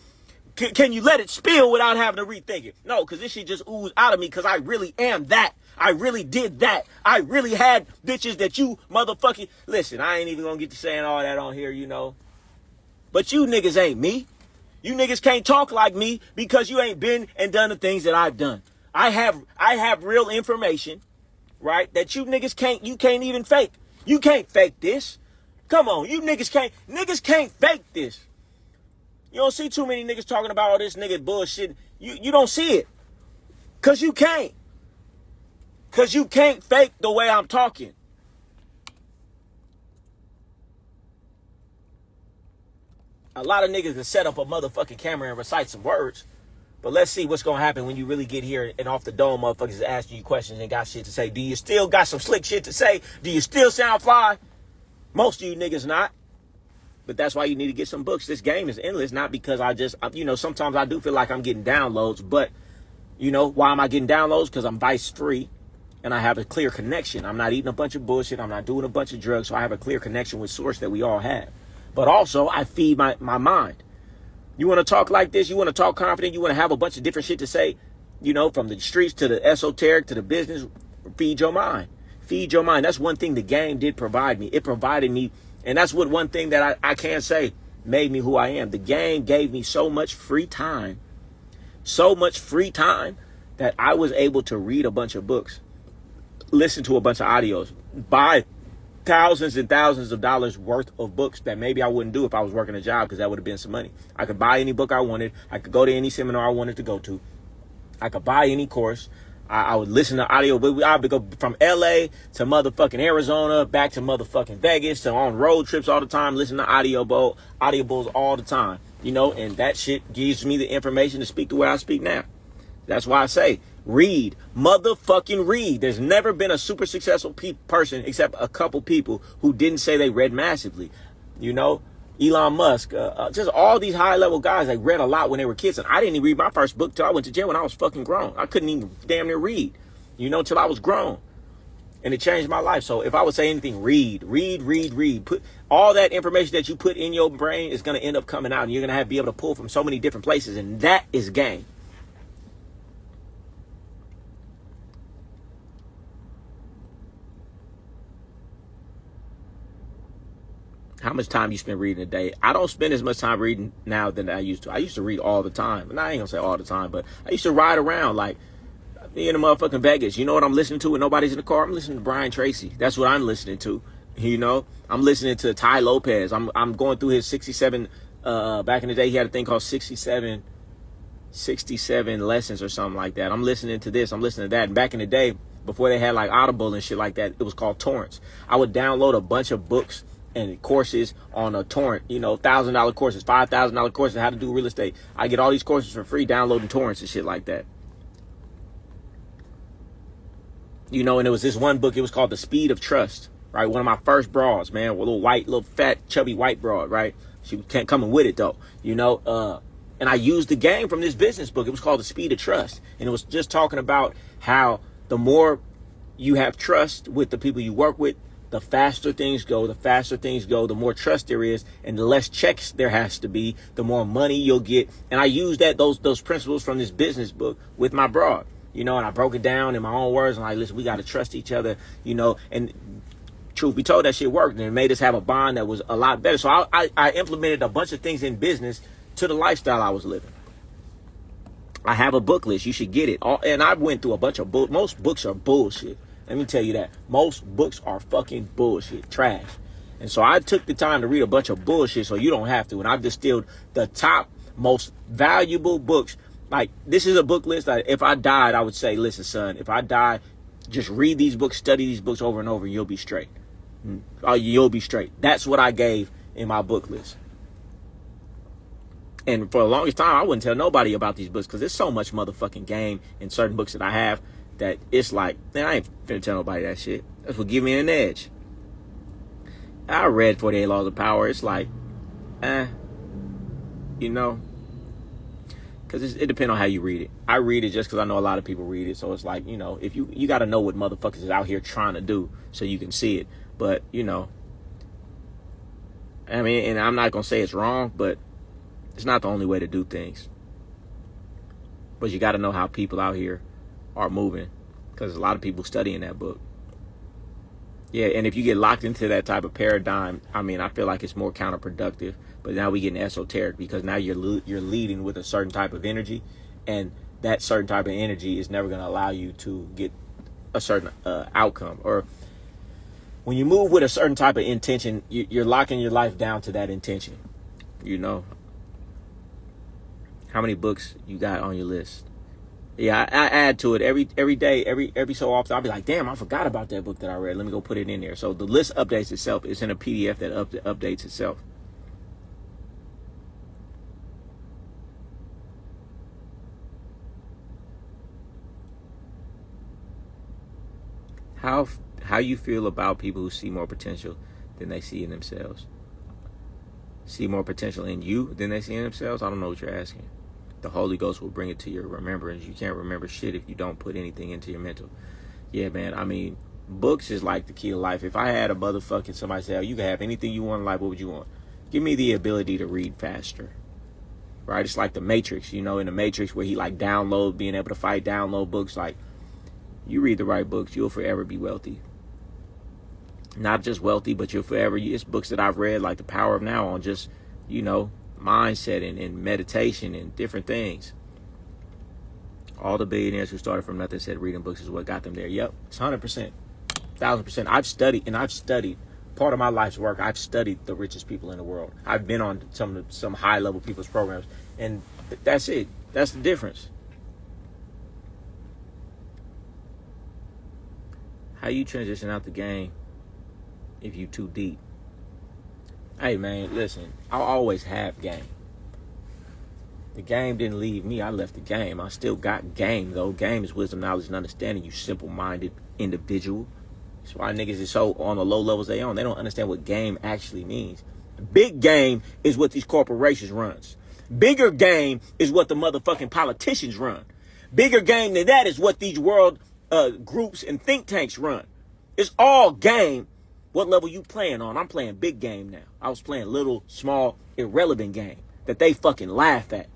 Can you let it spill without having to rethink it? No, because this shit just oozed out of me because I really am that. I really did that. I really had bitches that you motherfucking... Listen, I ain't even going to get to saying all that on here, you know. But you niggas ain't me. You niggas can't talk like me because you ain't been and done the things that I've done. I have real information, right? That you can't even fake. You can't fake this. Come on, you niggas can't fake this. You don't see too many niggas talking about all this nigga bullshit. You don't see it. Cause you can't. Cause you can't fake the way I'm talking. A lot of niggas can set up a motherfucking camera and recite some words. But let's see what's going to happen when you really get here and off the dome motherfuckers is asking you questions and got shit to say. Do you still got some slick shit to say? Do you still sound fly? Most of you niggas not. But that's why you need to get some books. This game is endless, not because sometimes I do feel like I'm getting downloads. But, why am I getting downloads? Because I'm vice free. and I have a clear connection. I'm not eating a bunch of bullshit. I'm not doing a bunch of drugs. So I have a clear connection with source that we all have. But also, I feed my mind. You want to talk like this? You want to talk confident? You want to have a bunch of different shit to say? You know, from the streets to the esoteric to the business, feed your mind. Feed your mind. That's one thing the game did provide me. It provided me, and that's what one thing that I can't say made me who I am. The game gave me so much free time that I was able to read a bunch of books, listen to a bunch of audios, buy thousands and thousands of dollars worth of books that maybe I wouldn't do if I was working a job, because that would have been some money. I could buy any book I wanted. I could go to any seminar I wanted to go to. I could buy any course. I would listen to audio, but I would go from LA to motherfucking Arizona, back to motherfucking Vegas, to on road trips all the time, listen to audiobooks all the time, you know, and that shit gives me the information to speak the way I speak now. That's why I say, read, motherfucking read. There's never been a super successful person except a couple people who didn't say they read massively, you know. Elon Musk, just all these high-level guys, they read a lot when they were kids. And I didn't even read my first book till I went to jail when I was fucking grown. I couldn't even damn near read, you know, till I was grown. And it changed my life. So if I would say anything, read. Put all that information that you put in your brain is going to end up coming out. And you're going to be able to pull from so many different places. And that is game. How much time you spend reading a day? I don't spend as much time reading now than I used to. I used to read all the time. And I ain't gonna say all the time, but I used to ride around like me in the motherfucking Vegas. You know what I'm listening to when nobody's in the car? I'm listening to Brian Tracy. That's what I'm listening to. You know, I'm listening to Ty Lopez. I'm going through his 67. Back in the day, he had a thing called 67 lessons or something like that. I'm listening to this. I'm listening to that. And back in the day, before they had like Audible and shit like that, it was called torrents. I would download a bunch of books and courses on a torrent, you know, $1,000 courses, $5,000 courses, how to do real estate. I get all these courses for free, downloading torrents and shit like that. You know, and there was this one book, it was called The Speed of Trust, right? One of my first broads, man, with a little fat, chubby white broad, right? She can't come with it though, you know, and I used the game from this business book. It was called The Speed of Trust. And it was just talking about how the more you have trust with the people you work with, the faster things go, the more trust there is, and the less checks there has to be, the more money you'll get. And I used those principles from this business book with my broad, you know, and I broke it down in my own words. I'm like, listen, we got to trust each other, you know, and truth be told, that shit worked, and it made us have a bond that was a lot better. So I implemented a bunch of things in business to the lifestyle I was living. I have a book list. You should get it. And I went through a bunch of books. Most books are bullshit. Let me tell you that. Most books are fucking bullshit, trash. And so I took the time to read a bunch of bullshit so you don't have to. And I've distilled the top most valuable books. Like, this is a book list that if I died, I would say, listen, son, if I die, just read these books, study these books over and over, and you'll be straight. You'll be straight. That's what I gave in my book list. And for the longest time, I wouldn't tell nobody about these books because there's so much motherfucking game in certain books that I have that it's like, man, I ain't finna tell nobody that shit. That's what give me an edge. I read 48 Laws of Power. It's like, you know, because it depends on how you read it. I read it just because I know a lot of people read it. So it's like, you know, if you got to know what motherfuckers is out here trying to do so you can see it. But, you know, I mean, and I'm not going to say it's wrong, but it's not the only way to do things. But you got to know how people out here are moving, because a lot of people studying that book. Yeah, and if you get locked into that type of paradigm, I mean, I feel like it's more counterproductive. But now we getting esoteric because now you're leading with a certain type of energy, and that certain type of energy is never going to allow you to get a certain outcome. Or when you move with a certain type of intention, you're locking your life down to that intention. You know, how many books you got on your list? Yeah, I add to it every day, every so often. I'll be like, damn, I forgot about that book that I read. Let me go put it in there. So the list updates itself. It's in a PDF that updates itself. How you feel about people who see more potential than they see in themselves? See more potential in you than they see in themselves? I don't know what you're asking. The Holy Ghost will bring it to your remembrance. You can't remember shit if you don't put anything into your mental. Yeah, man. I mean, books is like the key to life. If I had a motherfucking somebody say, oh, you can have anything you want in life, what would you want? Give me the ability to read faster. Right? It's like the Matrix, you know, in the Matrix where he like being able to fight, download books. Like, you read the right books, you'll forever be wealthy. Not just wealthy, but you'll forever. It's books that I've read, like The Power of Now, on just, you know, mindset and meditation and different things. All the billionaires who started from nothing said reading books is what got them there. Yep, it's 100%, 1,000%. I've studied. Part of my life's work, I've studied the richest people in the world. I've been on some high level people's programs, and that's it. That's the difference. How you transition out the game if you too deep? Hey man, listen, I'll always have game. The game didn't leave me. I left the game. I still got game, though. Game is wisdom, knowledge, and understanding, you simple-minded individual. That's why niggas is so on the low levels they on. They don't understand what game actually means. Big game is what these corporations runs. Bigger game is what the motherfucking politicians run. Bigger game than that is what these world groups and think tanks run. It's all game. What level you playing on? I'm playing big game now. I was playing little, small, irrelevant game that they fucking laugh at.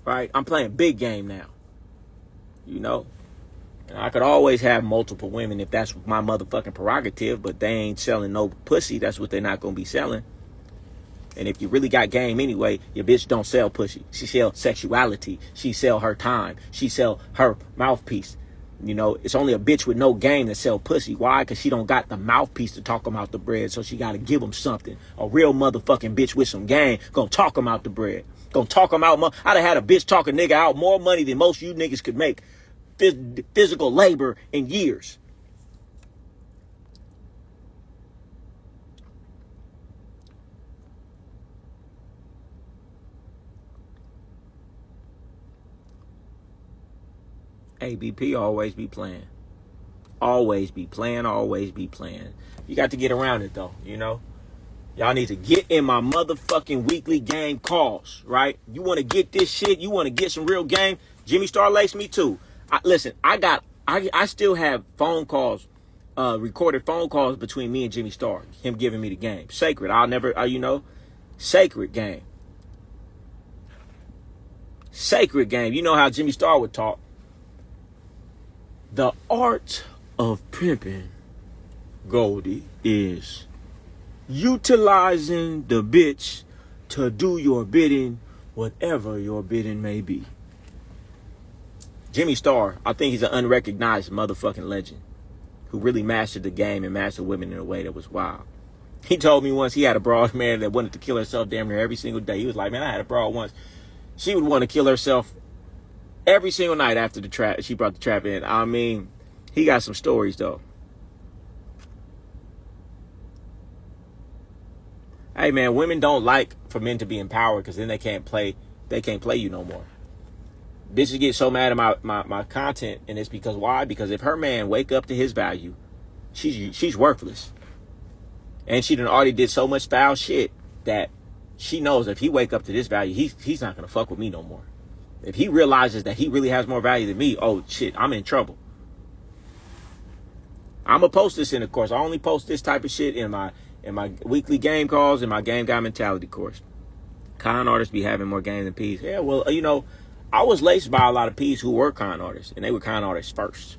Right? I'm playing big game now. You know? And I could always have multiple women if that's my motherfucking prerogative, but they ain't selling no pussy. That's what they're not going to be selling. And if you really got game anyway, your bitch don't sell pussy. She sell sexuality. She sell her time. She sell her mouthpiece. You know, it's only a bitch with no game that sell pussy. Why? Because she don't got the mouthpiece to talk them out the bread, so she got to give them something. A real motherfucking bitch with some game gonna talk them out the bread. Gonna talk them out. I'd have had a bitch talk a nigga out more money than most you niggas could make physical labor in years. ABP always be playing. Always be playing, always be playing. You got to get around it though, you know? Y'all need to get in my motherfucking weekly game calls, right? You want to get this shit? You want to get some real game? Jimmy Star laced me too. Listen, I still have phone calls, recorded phone calls between me and Jimmy Star. Him giving me the game. Sacred. I'll never, sacred game. Sacred game. You know how Jimmy Star would talk. The art of pimping, Goldie, is utilizing the bitch to do your bidding, whatever your bidding may be. Jimmy Star, I think he's an unrecognized motherfucking legend who really mastered the game and mastered women in a way that was wild. He told me once he had a broad, man, that wanted to kill herself damn near every single day. He was like, man, I had a broad once. She would want to kill herself every single night after the trap. She brought the trap in. I mean, he got some stories though. Hey man, women don't like for men to be empowered because then they can't play you no more. Bitches get so mad at my content, and it's because why? Because if her man wake up to his value, she's worthless. And she done already did so much foul shit that she knows if he wake up to this value, he's not gonna fuck with me no more. If he realizes that he really has more value than me, oh shit, I'm in trouble. I'm gonna post this in the course. I only post this type of shit in my weekly game calls and my game guy mentality course. Con artists be having more game than P's. Yeah, well, I was laced by a lot of P's who were con artists, and they were con artists first.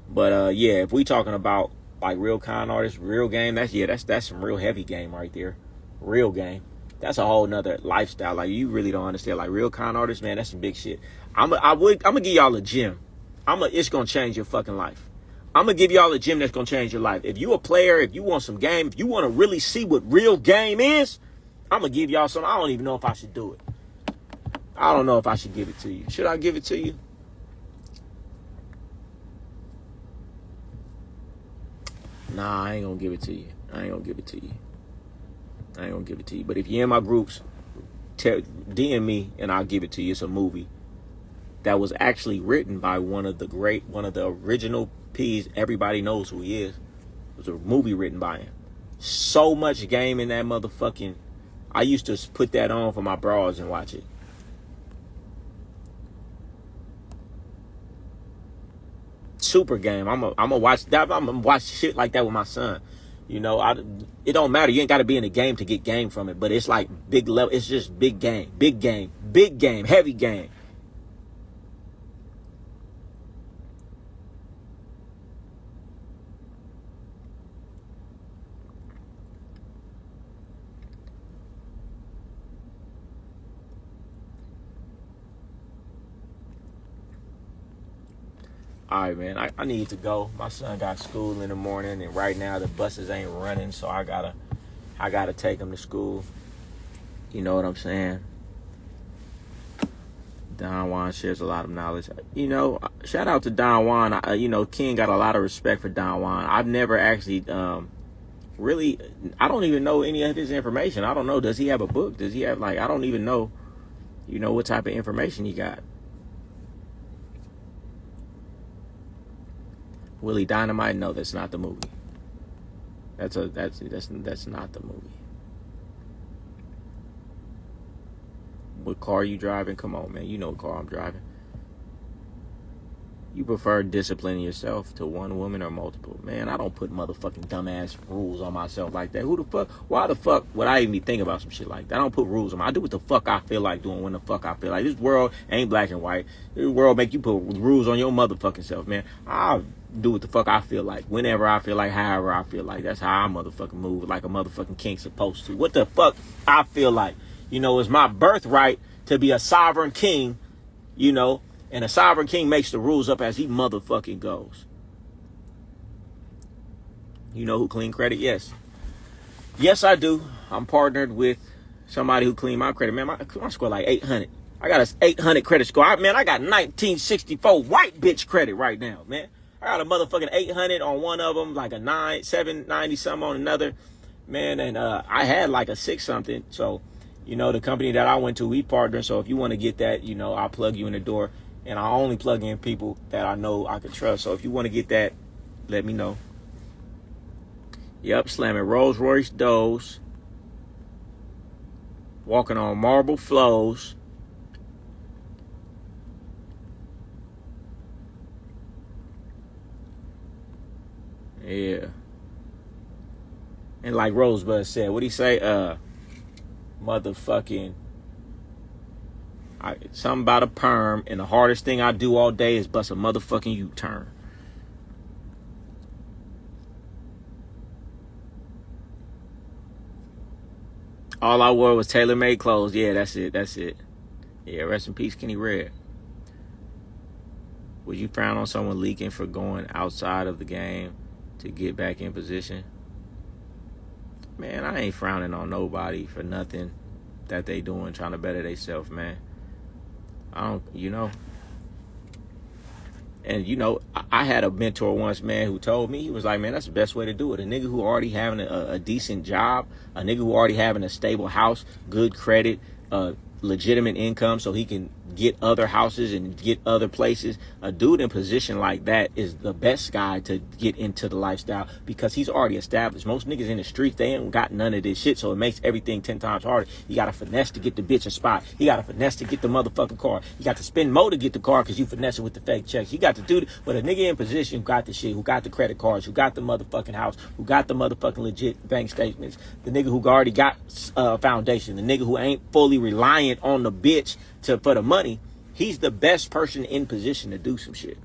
But yeah, if we talking about like real con artists, real game, that's some real heavy game right there. Real game. That's a whole nother lifestyle. Like, you really don't understand. Like, real con artists, man, that's some big shit. I'm gonna give y'all a gym. It's gonna change your fucking life. I'm gonna give y'all a gym that's gonna change your life. If you a player, if you want some game, if you want to really see what real game is, I'm gonna give y'all some. I don't even know if I should do it. I don't know if I should give it to you. Should I give it to you? Nah, I ain't gonna give it to you. But if you're in my groups, DM me and I'll give it to you. It's a movie that was actually written by one of the original P's. Everybody knows who he is. It was a movie written by him. So much game in that motherfucking. I used to put that on for my bras and watch it. super game. I'm gonna watch that. I'm gonna watch shit like that with my son. You know, it don't matter. You ain't got to be in the game to get game from it, but it's like big level. It's just big game, heavy game. All right, man, I need to go. My son got school in the morning, and right now the buses ain't running, so I gotta take him to school. You know what I'm saying? Don Juan shares a lot of knowledge. You know, shout out to Don Juan. You know, King got a lot of respect for Don Juan. I've never actually really, I don't even know any of his information. I don't know. Does he have a book? Does he have, like, I don't even know, you know, what type of information he got. Willie Dynamite? No, that's not the movie. That's not the movie. What car you driving? Come on, man. You know what car I'm driving. You prefer disciplining yourself to one woman or multiple? Man, I don't put motherfucking dumbass rules on myself like that. Who the fuck? Why the fuck would I even be thinking about some shit like that? I don't put rules on. I do what the fuck I feel like doing when the fuck I feel like. This world ain't black and white. This world make you put rules on your motherfucking self, man. I'll do what the fuck I feel like, whenever I feel like, however I feel like. That's how I motherfucking move, like a motherfucking king supposed to. What the fuck I feel like. You know, it's my birthright to be a sovereign king, you know, and a sovereign king makes the rules up as he motherfucking goes. You know who clean credit? Yes. Yes, I do. I'm partnered with somebody who clean my credit. Man, my score like 800. I got a 800 credit score. I got 1964 white bitch credit right now, man. I got a motherfucking 800 on one of them, like a 790 something on another, man. And I had like a 6 something. So, you know, the company that I went to, we partnered. So if you want to get that, you know, I'll plug you in the door. And I only plug in people that I know I can trust. So if you want to get that, let me know. Yep, slamming Rolls Royce doors. Walking on marble flows. Yeah. And like Rosebud said, what'd he say? Motherfucking... something about a perm, and the hardest thing I do all day is bust a motherfucking U-turn. All I wore was tailor-made clothes. Yeah, that's it. Yeah, rest in peace, Kenny Red. Would you frown on someone leaking for going outside of the game to get back in position? Man, I ain't frowning on nobody for nothing that they doing trying to better themselves, man. I don't, you know. And, you know, I had a mentor once, man, who told me, he was like, man, that's the best way to do it. A nigga who already having a decent job, a nigga who already having a stable house, good credit, legitimate income so he can get other houses and get other places. A dude in position like that is the best guy to get into the lifestyle because he's already established. Most niggas in the street, they ain't got none of this shit, so it makes everything 10 times harder. You got to finesse to get the bitch a spot. You got to finesse to get the motherfucking car. You got to spend more to get the car because you finesse it with the fake checks. You got to do it. But a nigga in position who got the shit, who got the credit cards, who got the motherfucking house, who got the motherfucking legit bank statements, the nigga who already got foundation, the nigga who ain't fully reliant on the bitch for the money, he's the best person in position to do some shit.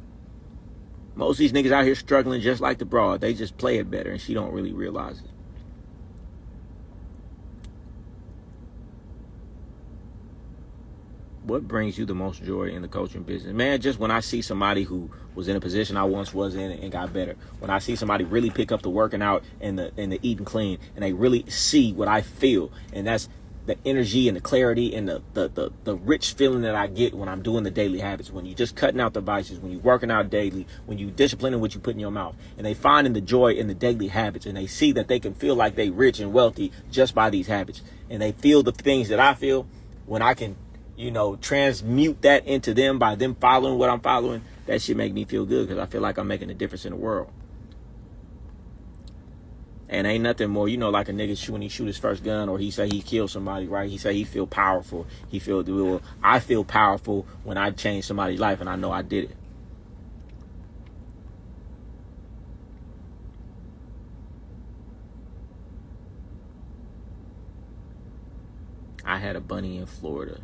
Most of these niggas out here struggling just like the broad. They just play it better and she don't really realize it. What brings you the most joy in the coaching business? Man, just when I see somebody who was in a position I once was in and got better. When I see somebody really pick up the working out and the eating clean and they really see what I feel. And that's the energy and the clarity and the rich feeling that I get when I'm doing the daily habits, when you're just cutting out the vices, when you're working out daily, when you're disciplining what you put in your mouth, and they finding the joy in the daily habits, and they see that they can feel like they rich and wealthy just by these habits, and they feel the things that I feel when I can, you know, transmute that into them by them following what I'm following. That shit make me feel good because I feel like I'm making a difference in the world. And ain't nothing more, you know, like a nigga when he shoot his first gun or he say he killed somebody, right? He say he feel powerful. He feel, well, I feel powerful when I change somebody's life and I know I did it. had a bunny in Florida.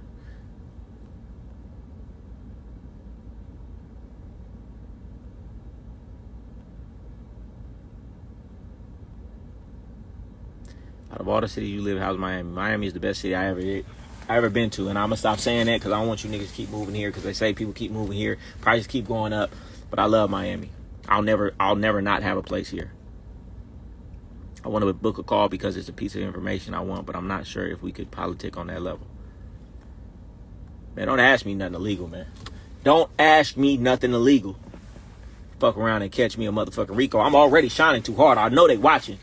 Out of all the cities you live, how's Miami? Miami is the best city I ever been to, and I'm gonna stop saying that because I don't want you niggas to keep moving here because they say people keep moving here, prices keep going up. But I love Miami. I'll never not have a place here. I want to book a call because it's a piece of information I want, but I'm not sure if we could politic on that level. Man, don't ask me nothing illegal, man. Don't ask me nothing illegal. Fuck around and catch me a motherfucking Rico. I'm already shining too hard. I know they watching.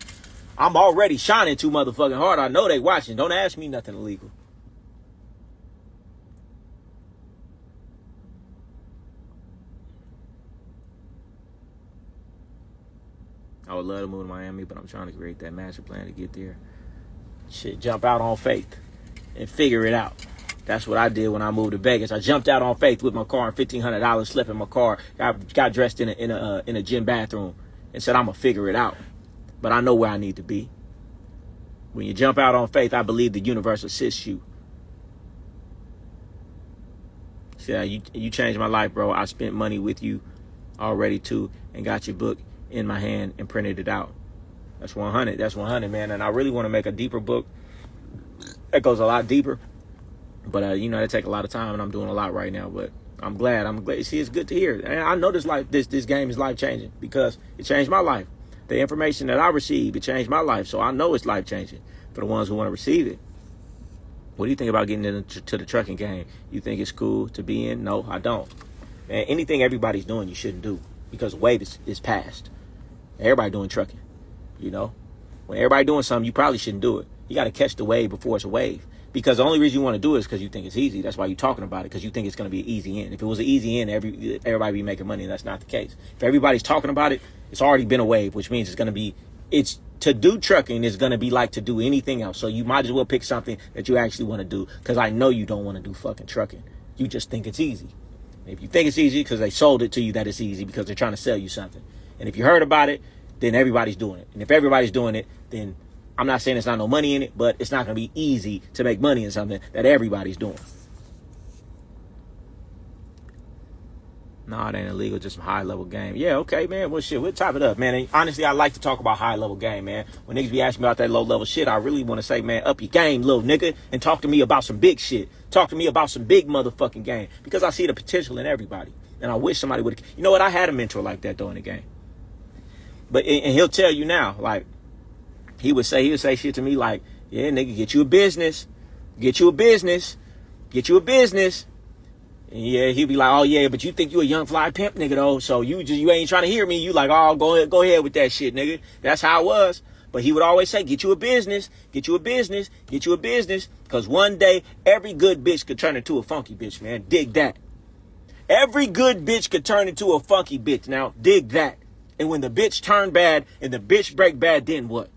I'm already shining too motherfucking hard. I know they watching. Don't ask me nothing illegal. I would love to move to Miami, but I'm trying to create that master plan to get there. Shit, jump out on faith and figure it out. That's what I did when I moved to Vegas. I jumped out on faith with my car and $1,500 slept in my car. I got dressed in a gym bathroom and said, I'm going to figure it out. But I know where I need to be. When you jump out on faith, I believe the universe assists you. See, you changed my life, bro. I spent money with you already, too, and got your book in my hand and printed it out. That's 100. That's 100, man. And I really want to make a deeper book that goes a lot deeper. But, it take a lot of time, and I'm doing a lot right now. But I'm glad. See, it's good to hear. And I know this game is life-changing because it changed my life. The information that I received, it changed my life. So I know it's life-changing for the ones who want to receive it. What do you think about getting into the trucking game? You think it's cool to be in? No, I don't. Man, anything everybody's doing, you shouldn't do because the wave is past. Everybody doing trucking, When everybody doing something, you probably shouldn't do it. You got to catch the wave before it's a wave. Because the only reason you want to do it is because you think it's easy. That's why you're talking about it, because you think it's going to be an easy in. If it was an easy in, everybody be making money, and that's not the case. If everybody's talking about it, it's already been a wave, which means to do trucking is going to be like to do anything else. So you might as well pick something that you actually want to do, because I know you don't want to do fucking trucking. You just think it's easy. And if you think it's easy because they sold it to you that it's easy because they're trying to sell you something. And if you heard about it, then everybody's doing it. And if everybody's doing it, then I'm not saying there's not no money in it, but it's not going to be easy to make money in something that everybody's doing. No, it ain't illegal, just some high-level game. Yeah, okay, man. Well, shit, we'll top it up, man. And honestly, I like to talk about high-level game, man. When niggas be asking me about that low-level shit, I really want to say, man, up your game, little nigga, and talk to me about some big shit. Talk to me about some big motherfucking game, because I see the potential in everybody. And I wish somebody would. You know what? I had a mentor like that, though, in the game. But and he'll tell you now, like, he would say shit to me like, yeah, nigga, get you a business. Get you a business. Get you a business. And yeah, he'd be like, oh yeah, but you think you a young fly pimp nigga though, so you ain't trying to hear me. You like, oh, go ahead with that shit, nigga. That's how it was. But he would always say, get you a business, get you a business, get you a business. Because one day, every good bitch could turn into a funky bitch, man. Dig that. Every good bitch could turn into a funky bitch. Now, dig that. And when the bitch turn bad and the bitch break bad, then what?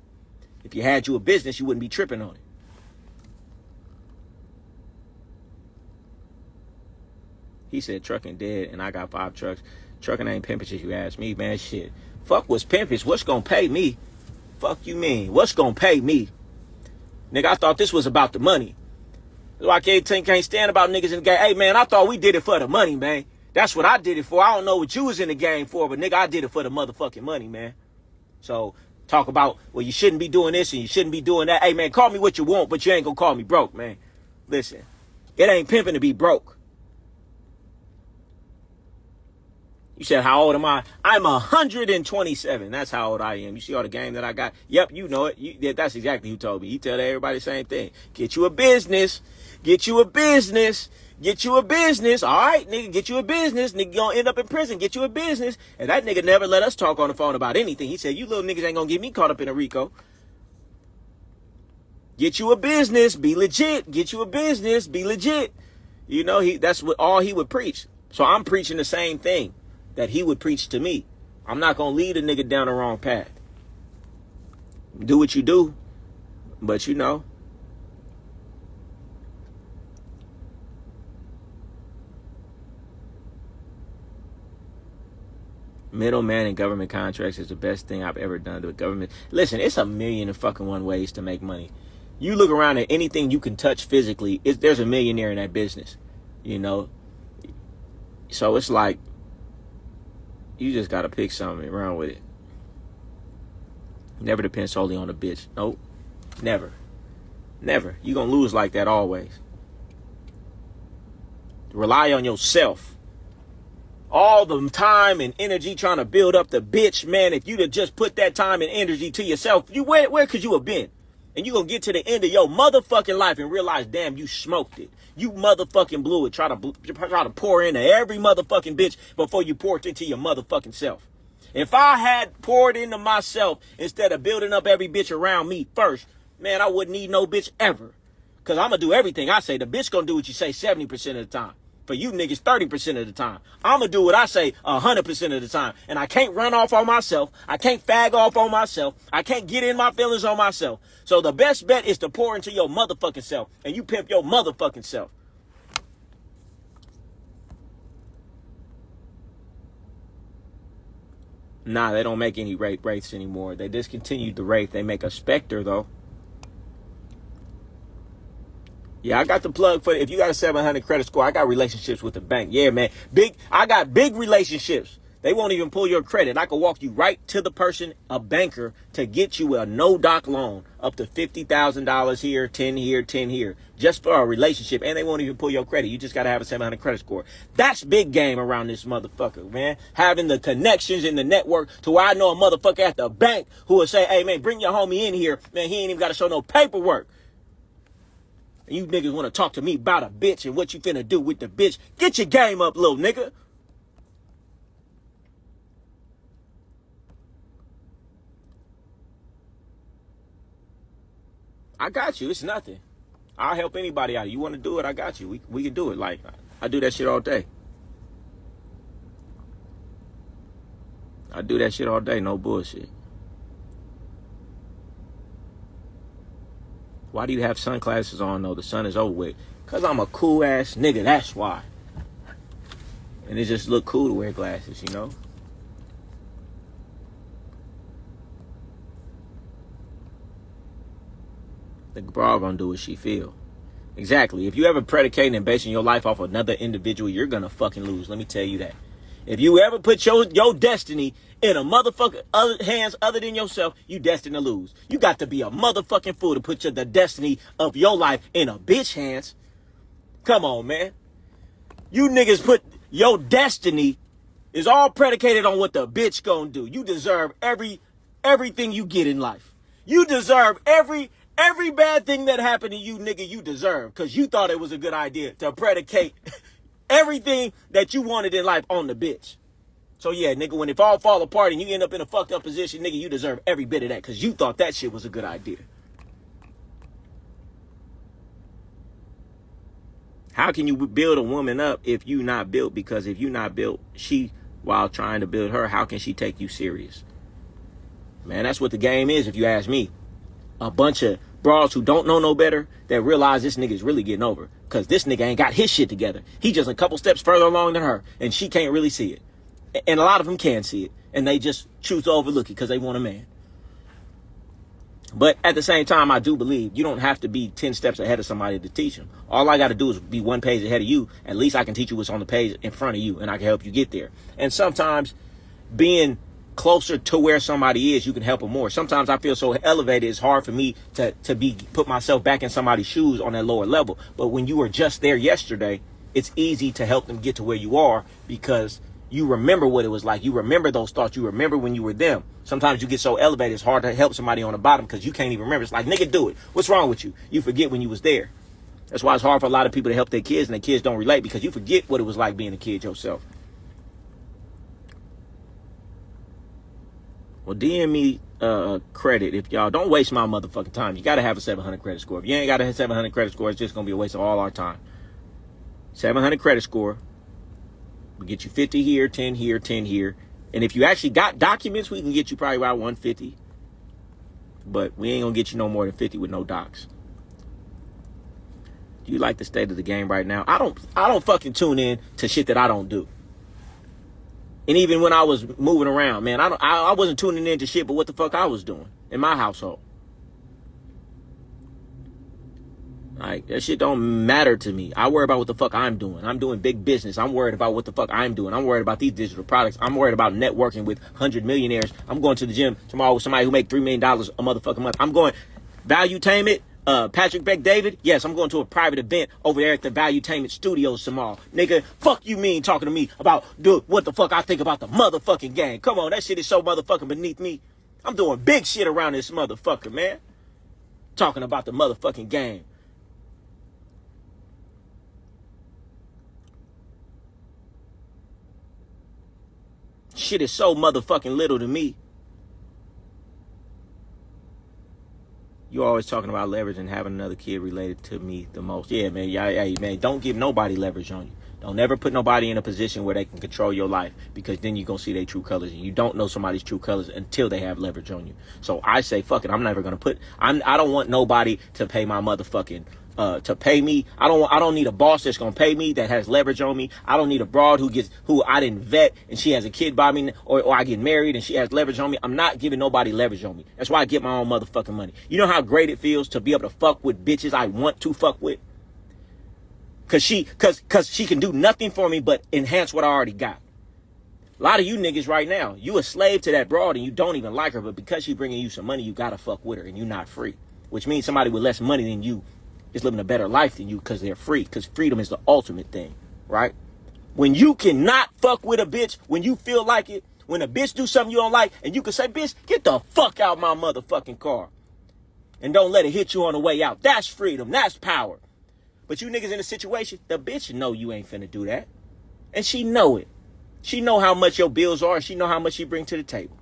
If you had you a business, you wouldn't be tripping on it. He said trucking dead and I got 5 trucks. Trucking ain't pimpish if you ask me, man. Shit. Fuck what's pimpish. What's gonna pay me? Fuck you mean? What's gonna pay me? Nigga, I thought this was about the money. So I can't stand about niggas in the game. Hey, man, I thought we did it for the money, man. That's what I did it for. I don't know what you was in the game for, but nigga, I did it for the motherfucking money, man. So talk about, well, you shouldn't be doing this and you shouldn't be doing that. Hey, man, call me what you want, but you ain't gonna call me broke, man. Listen, it ain't pimping to be broke. You said, how old am I? I'm 127. That's how old I am. You see all the game that I got? Yep, you know it. That's exactly who told me. He tell everybody the same thing. Get you a business. Get you a business. Get you a business. All right, nigga, get you a business. Nigga gonna end up in prison. Get you a business. And that nigga never let us talk on the phone about anything. He said, you little niggas ain't gonna get me caught up in a RICO. Get you a business. Be legit. Get you a business. Be legit. You know, that's what all he would preach. So I'm preaching the same thing that he would preach to me. I'm not going to lead a nigga down the wrong path. Do what you do, but you know. Middleman in government contracts is the best thing I've ever done to the government. Listen, it's a million and fucking one ways to make money. You look around at anything you can touch physically, there's a millionaire in that business, you know. So it's like, you just got to pick something and run with it. Never depend solely on a bitch. Nope. Never. Never. You're going to lose like that always. Rely on yourself. All the time and energy trying to build up the bitch, man, if you'd have just put that time and energy to yourself, where could you have been? And you're going to get to the end of your motherfucking life and realize, damn, you smoked it. You motherfucking blew it. Try to pour into every motherfucking bitch before you pour it into your motherfucking self. If I had poured into myself instead of building up every bitch around me first, man, I wouldn't need no bitch ever. Because I'm going to do everything I say. The bitch going to do what you say 70% of the time. For you niggas, 30% of the time. I'm going to do what I say 100% of the time. And I can't run off on myself. I can't fag off on myself. I can't get in my feelings on myself. So the best bet is to pour into your motherfucking self. And you pimp your motherfucking self. Nah, they don't make any wraiths anymore. They discontinued the wraith. They make a specter, though. Yeah, I got the plug for if you got a 700 credit score, I got relationships with the bank. Yeah, man. I got big relationships. They won't even pull your credit. I can walk you right to the person, a banker, to get you a no-doc loan up to $50,000 here, 10 here, 10 here, just for a relationship. And they won't even pull your credit. You just got to have a 700 credit score. That's big game around this motherfucker, man. Having the connections in the network to where I know a motherfucker at the bank who will say, hey, man, bring your homie in here. Man, he ain't even got to show no paperwork. And you niggas want to talk to me about a bitch and what you finna do with the bitch. Get your game up, little nigga. I got you. It's nothing. I'll help anybody out. You want to do it? I got you. We can do it. Like, I do that shit all day. I do that shit all day. No bullshit. Why do you have sunglasses on, though? The sun is over with. Because I'm a cool-ass nigga. That's why. And it just look cool to wear glasses, you know? The broad gonna do what she feel. Exactly. If you ever predicating and basing your life off another individual, you're gonna fucking lose. Let me tell you that. If you ever put your destiny in a motherfucker hands other than yourself, you destined to lose. You got to be a motherfucking fool to put the destiny of your life in a bitch hands. Come on, man. You niggas put your destiny is all predicated on what the bitch gonna do. You deserve everything you get in life. You deserve every bad thing that happened to you, nigga, you deserve. Because you thought it was a good idea to predicate everything that you wanted in life on the bitch. So yeah, nigga, when it all fall apart and you end up in a fucked up position, nigga, you deserve every bit of that because you thought that shit was a good idea. How can you build a woman up if you not built? Because if you not built, she, while trying to build her, how can she take you serious? Man, that's what the game is if you ask me. A bunch of broads who don't know no better that realize this nigga is really getting over. Because this nigga ain't got his shit together. He just a couple steps further along than her. And she can't really see it. And a lot of them can see it. And they just choose to overlook it because they want a man. But at the same time, I do believe you don't have to be 10 steps ahead of somebody to teach them. All I got to do is be one page ahead of you. At least I can teach you what's on the page in front of you. And I can help you get there. And sometimes being closer to where somebody is, you can help them more. Sometimes I feel so elevated, it's hard for me to put myself back in somebody's shoes on that lower level. But when you were just there yesterday, it's easy to help them get to where you are because you remember what it was like. You remember those thoughts. You remember when you were them. Sometimes you get so elevated, it's hard to help somebody on the bottom because you can't even remember. It's like, nigga, do it. What's wrong with you? You forget when you was there. That's why it's hard for a lot of people to help their kids and their kids don't relate because you forget what it was like being a kid yourself. Well, DM me credit if y'all don't waste my motherfucking time. You got to have a 700 credit score. If you ain't got a 700 credit score, it's just going to be a waste of all our time. 700 credit score. We get you 50 here, 10 here, 10 here. And if you actually got documents, we can get you probably about 150. But we ain't going to get you no more than 50 with no docs. Do you like the state of the game right now? I don't fucking tune in to shit that I don't do. And even when I was moving around, man, I wasn't tuning into shit but what the fuck I was doing in my household. Like, that shit don't matter to me. I worry about what the fuck I'm doing. I'm doing big business. I'm worried about what the fuck I'm doing. I'm worried about these digital products. I'm worried about networking with 100 millionaires. I'm going to the gym tomorrow with somebody who make $3 million a motherfucking month. I'm going Valuetainment, Patrick Beck David. Yes, I'm going to a private event over there at the Valuetainment Studios tomorrow. Nigga, fuck you mean talking to me about what the fuck I think about the motherfucking game. Come on, that shit is so motherfucking beneath me. I'm doing big shit around this motherfucker, man. Talking about the motherfucking game. Shit is so motherfucking little to me. You always talking about leverage and having another kid related to me the most. Yeah, man. Yeah, man. Don't give nobody leverage on you. Don't ever put nobody in a position where they can control your life, because then you're going to see their true colors, and you don't know somebody's true colors until they have leverage on you. So I say, fuck it. I'm never going to I don't want nobody to pay my motherfucking to pay me. I don't need a boss that's gonna pay me that has leverage on me. I don't need a broad who I didn't vet and she has a kid by me, or I get married and she has leverage on me. I'm not giving nobody leverage on me. That's why I get my own motherfucking money. You know how great it feels to be able to fuck with bitches I want to fuck with? Cause she can do nothing for me but enhance what I already got. A lot of you niggas right now, you a slave to that broad and you don't even like her, but because she's bringing you some money, you gotta fuck with her and you're not free. Which means somebody with less money than you is living a better life than you because they're free. Because freedom is the ultimate thing, right? When you cannot fuck with a bitch, when you feel like it, when a bitch do something you don't like, and you can say, bitch, get the fuck out my motherfucking car. And don't let it hit you on the way out. That's freedom. That's power. But you niggas in a situation, the bitch know you ain't finna do that. And she know it. She know how much your bills are, and she know how much you bring to the table.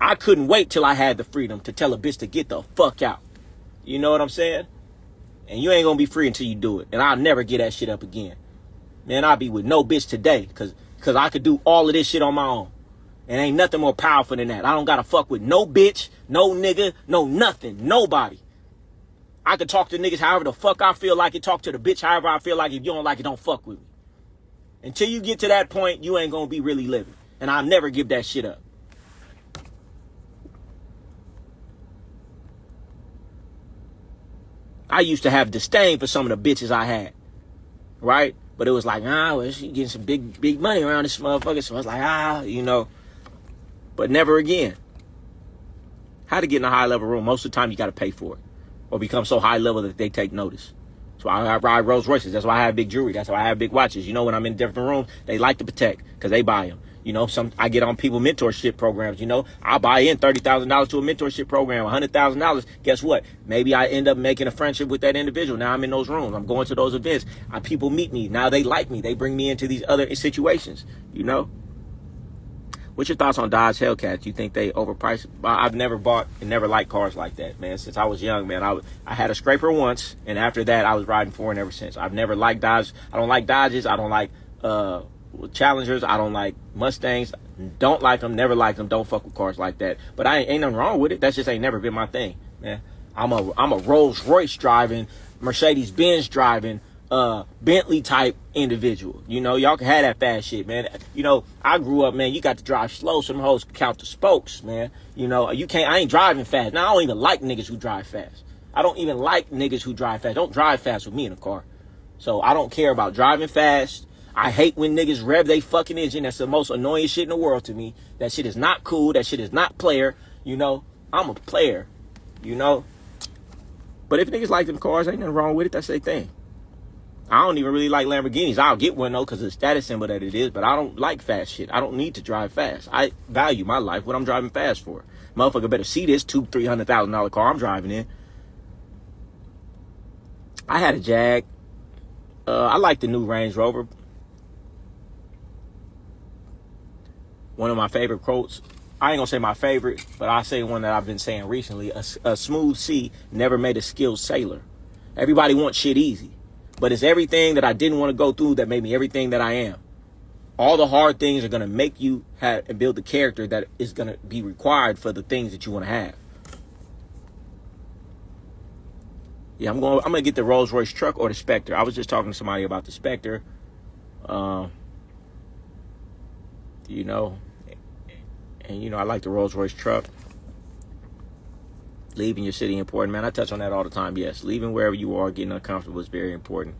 I couldn't wait till I had the freedom to tell a bitch to get the fuck out. You know what I'm saying? And you ain't gonna be free until you do it. And I'll never get that shit up again. Man, I'll be with no bitch today, cause I could do all of this shit on my own. And ain't nothing more powerful than that. I don't gotta fuck with no bitch, no nigga, no nothing, nobody. I could talk to niggas however the fuck I feel like it, talk to the bitch however I feel like it. If you don't like it, don't fuck with me. Until you get to that point, you ain't gonna be really living. And I'll never give that shit up. I used to have disdain for some of the bitches I had, right? But it was like, well, she getting some big money around this motherfucker. So I was like, you know. But never again. How to get in a high level room? Most of the time you got to pay for it, or become so high level that they take notice. So I ride Rolls Royces. That's why I have big jewelry. That's why I have big watches. You know, when I'm in different rooms, they like to protect because they buy them. You know, I get on people mentorship programs. You know, I buy in $30,000 to a mentorship program, $100,000. Guess what? Maybe I end up making a friendship with that individual. Now I'm in those rooms. I'm going to those events. People meet me. Now they like me. They bring me into these other situations. You know. What's your thoughts on Dodge Hellcats? You think they overpriced? I've never bought and never liked cars like that, man. Since I was young, man, I had a scraper once, and after that, I was riding foreign ever since. I've never liked Dodge. I don't like Dodges. I don't like Challengers. I don't like Mustangs. Don't like them. Never liked them. Don't fuck with cars like that. But ain't nothing wrong with it. That's just ain't never been my thing, man. I'm a Rolls Royce driving, Mercedes Benz driving, Bentley type individual. You know, y'all can have that fast shit, man. You know, I grew up, man, you got to drive slow. Some hoes count the spokes, man. You know, I ain't driving fast. Now, I don't even like niggas who drive fast. I don't even like niggas who drive fast. Don't drive fast with me in a car. So I don't care about driving fast. I hate when niggas rev they fucking engine. That's the most annoying shit in the world to me. That shit is not cool. That shit is not player. You know, I'm a player, you know. But if niggas like them cars, ain't nothing wrong with it. That's their thing. I don't even really like Lamborghinis. I'll get one, though, because of the status symbol that it is. But I don't like fast shit. I don't need to drive fast. I value my life, what I'm driving fast for. Motherfucker better see this $200,000-$300,000 car I'm driving in. I had a Jag. I like the new Range Rover. One of my favorite quotes, I ain't gonna say my favorite, but I'll say one that I've been saying recently. A smooth sea never made a skilled sailor. Everybody wants shit easy, but it's everything that I didn't want to go through that made me everything that I am. All the hard things are gonna make you have and build the character that is gonna be required for the things that you want to have. Yeah, I'm gonna get the Rolls Royce truck or the Spectre. I was just talking to somebody about the Spectre. You know, and you know, I like the Rolls Royce truck. Leaving your city important, man. I touch on that all the time. Yes, leaving wherever you are, getting uncomfortable is very important.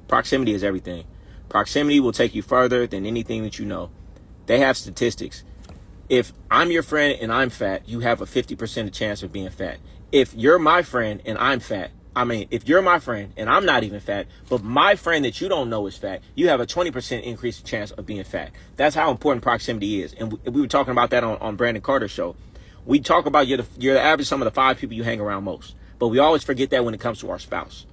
Proximity is everything. Proximity will take you further than anything that you know. They have statistics. If I'm your friend and I'm fat, you have a 50% chance of being fat. If you're my friend and I'm fat, if you're my friend and I'm not even fat, but my friend that you don't know is fat, you have a 20% increased chance of being fat. That's how important proximity is. And we were talking about that on Brandon Carter's show. We talk about you're the average sum of the 5 people you hang around most. But we always forget that when it comes to our spouse.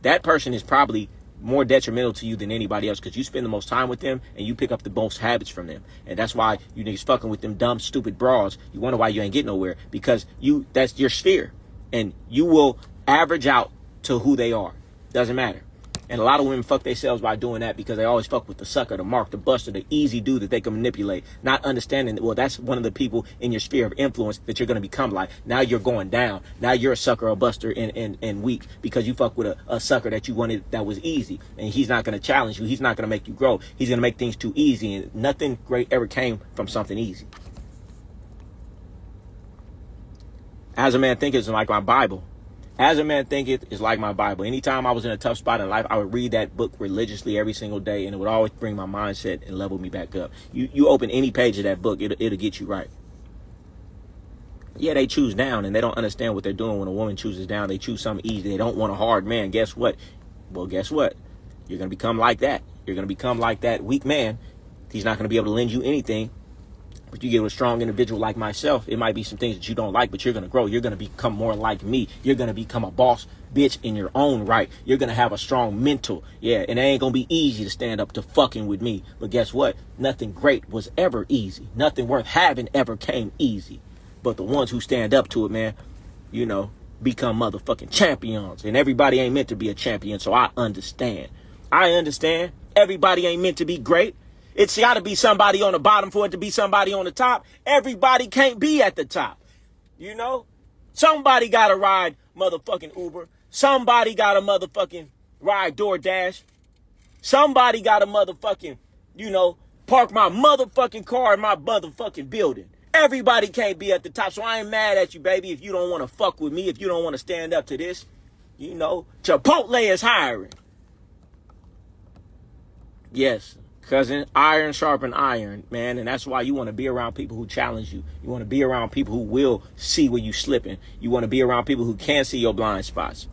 That person is probably more detrimental to you than anybody else because you spend the most time with them and you pick up the most habits from them. And that's why you niggas fucking with them dumb, stupid bras. You wonder why you ain't getting nowhere because that's your sphere. And you will average out to who they are. Doesn't matter. And a lot of women fuck themselves by doing that because they always fuck with the sucker, the mark, the buster, the easy dude that they can manipulate. Not understanding that, well, that's one of the people in your sphere of influence that you're going to become like. Now you're going down. Now you're a sucker, a buster, and weak because you fuck with a sucker that you wanted that was easy. And he's not going to challenge you. He's not going to make you grow. He's going to make things too easy. And nothing great ever came from something easy. As a man thinketh is like my Bible. As a man thinketh is like my Bible. Anytime I was in a tough spot in life, I would read that book religiously every single day, and it would always bring my mindset and level me back up. You open any page of that book, it'll get you right. Yeah, they choose down, and they don't understand what they're doing when a woman chooses down. They choose something easy. They don't want a hard man. Guess what? Well, guess what? You're going to become like that. You're going to become like that weak man. He's not going to be able to lend you anything. But you get a strong individual like myself, it might be some things that you don't like, but you're going to grow. You're going to become more like me. You're going to become a boss bitch in your own right. You're going to have a strong mental. Yeah, and it ain't going to be easy to stand up to fucking with me. But guess what? Nothing great was ever easy. Nothing worth having ever came easy. But the ones who stand up to it, man, become motherfucking champions. And everybody ain't meant to be a champion, so I understand. I understand. Everybody ain't meant to be great. It's got to be somebody on the bottom for it to be somebody on the top. Everybody can't be at the top. Somebody got to ride motherfucking Uber. Somebody got to motherfucking ride DoorDash. Somebody got to motherfucking, park my motherfucking car in my motherfucking building. Everybody can't be at the top. So I ain't mad at you, baby, if you don't want to fuck with me, if you don't want to stand up to this. Chipotle is hiring. Yes. Cousin, iron sharpen iron, man. And that's why you want to be around people who challenge you. You want to be around people who will see where you slipping. You want to be around people who can see your blind spots.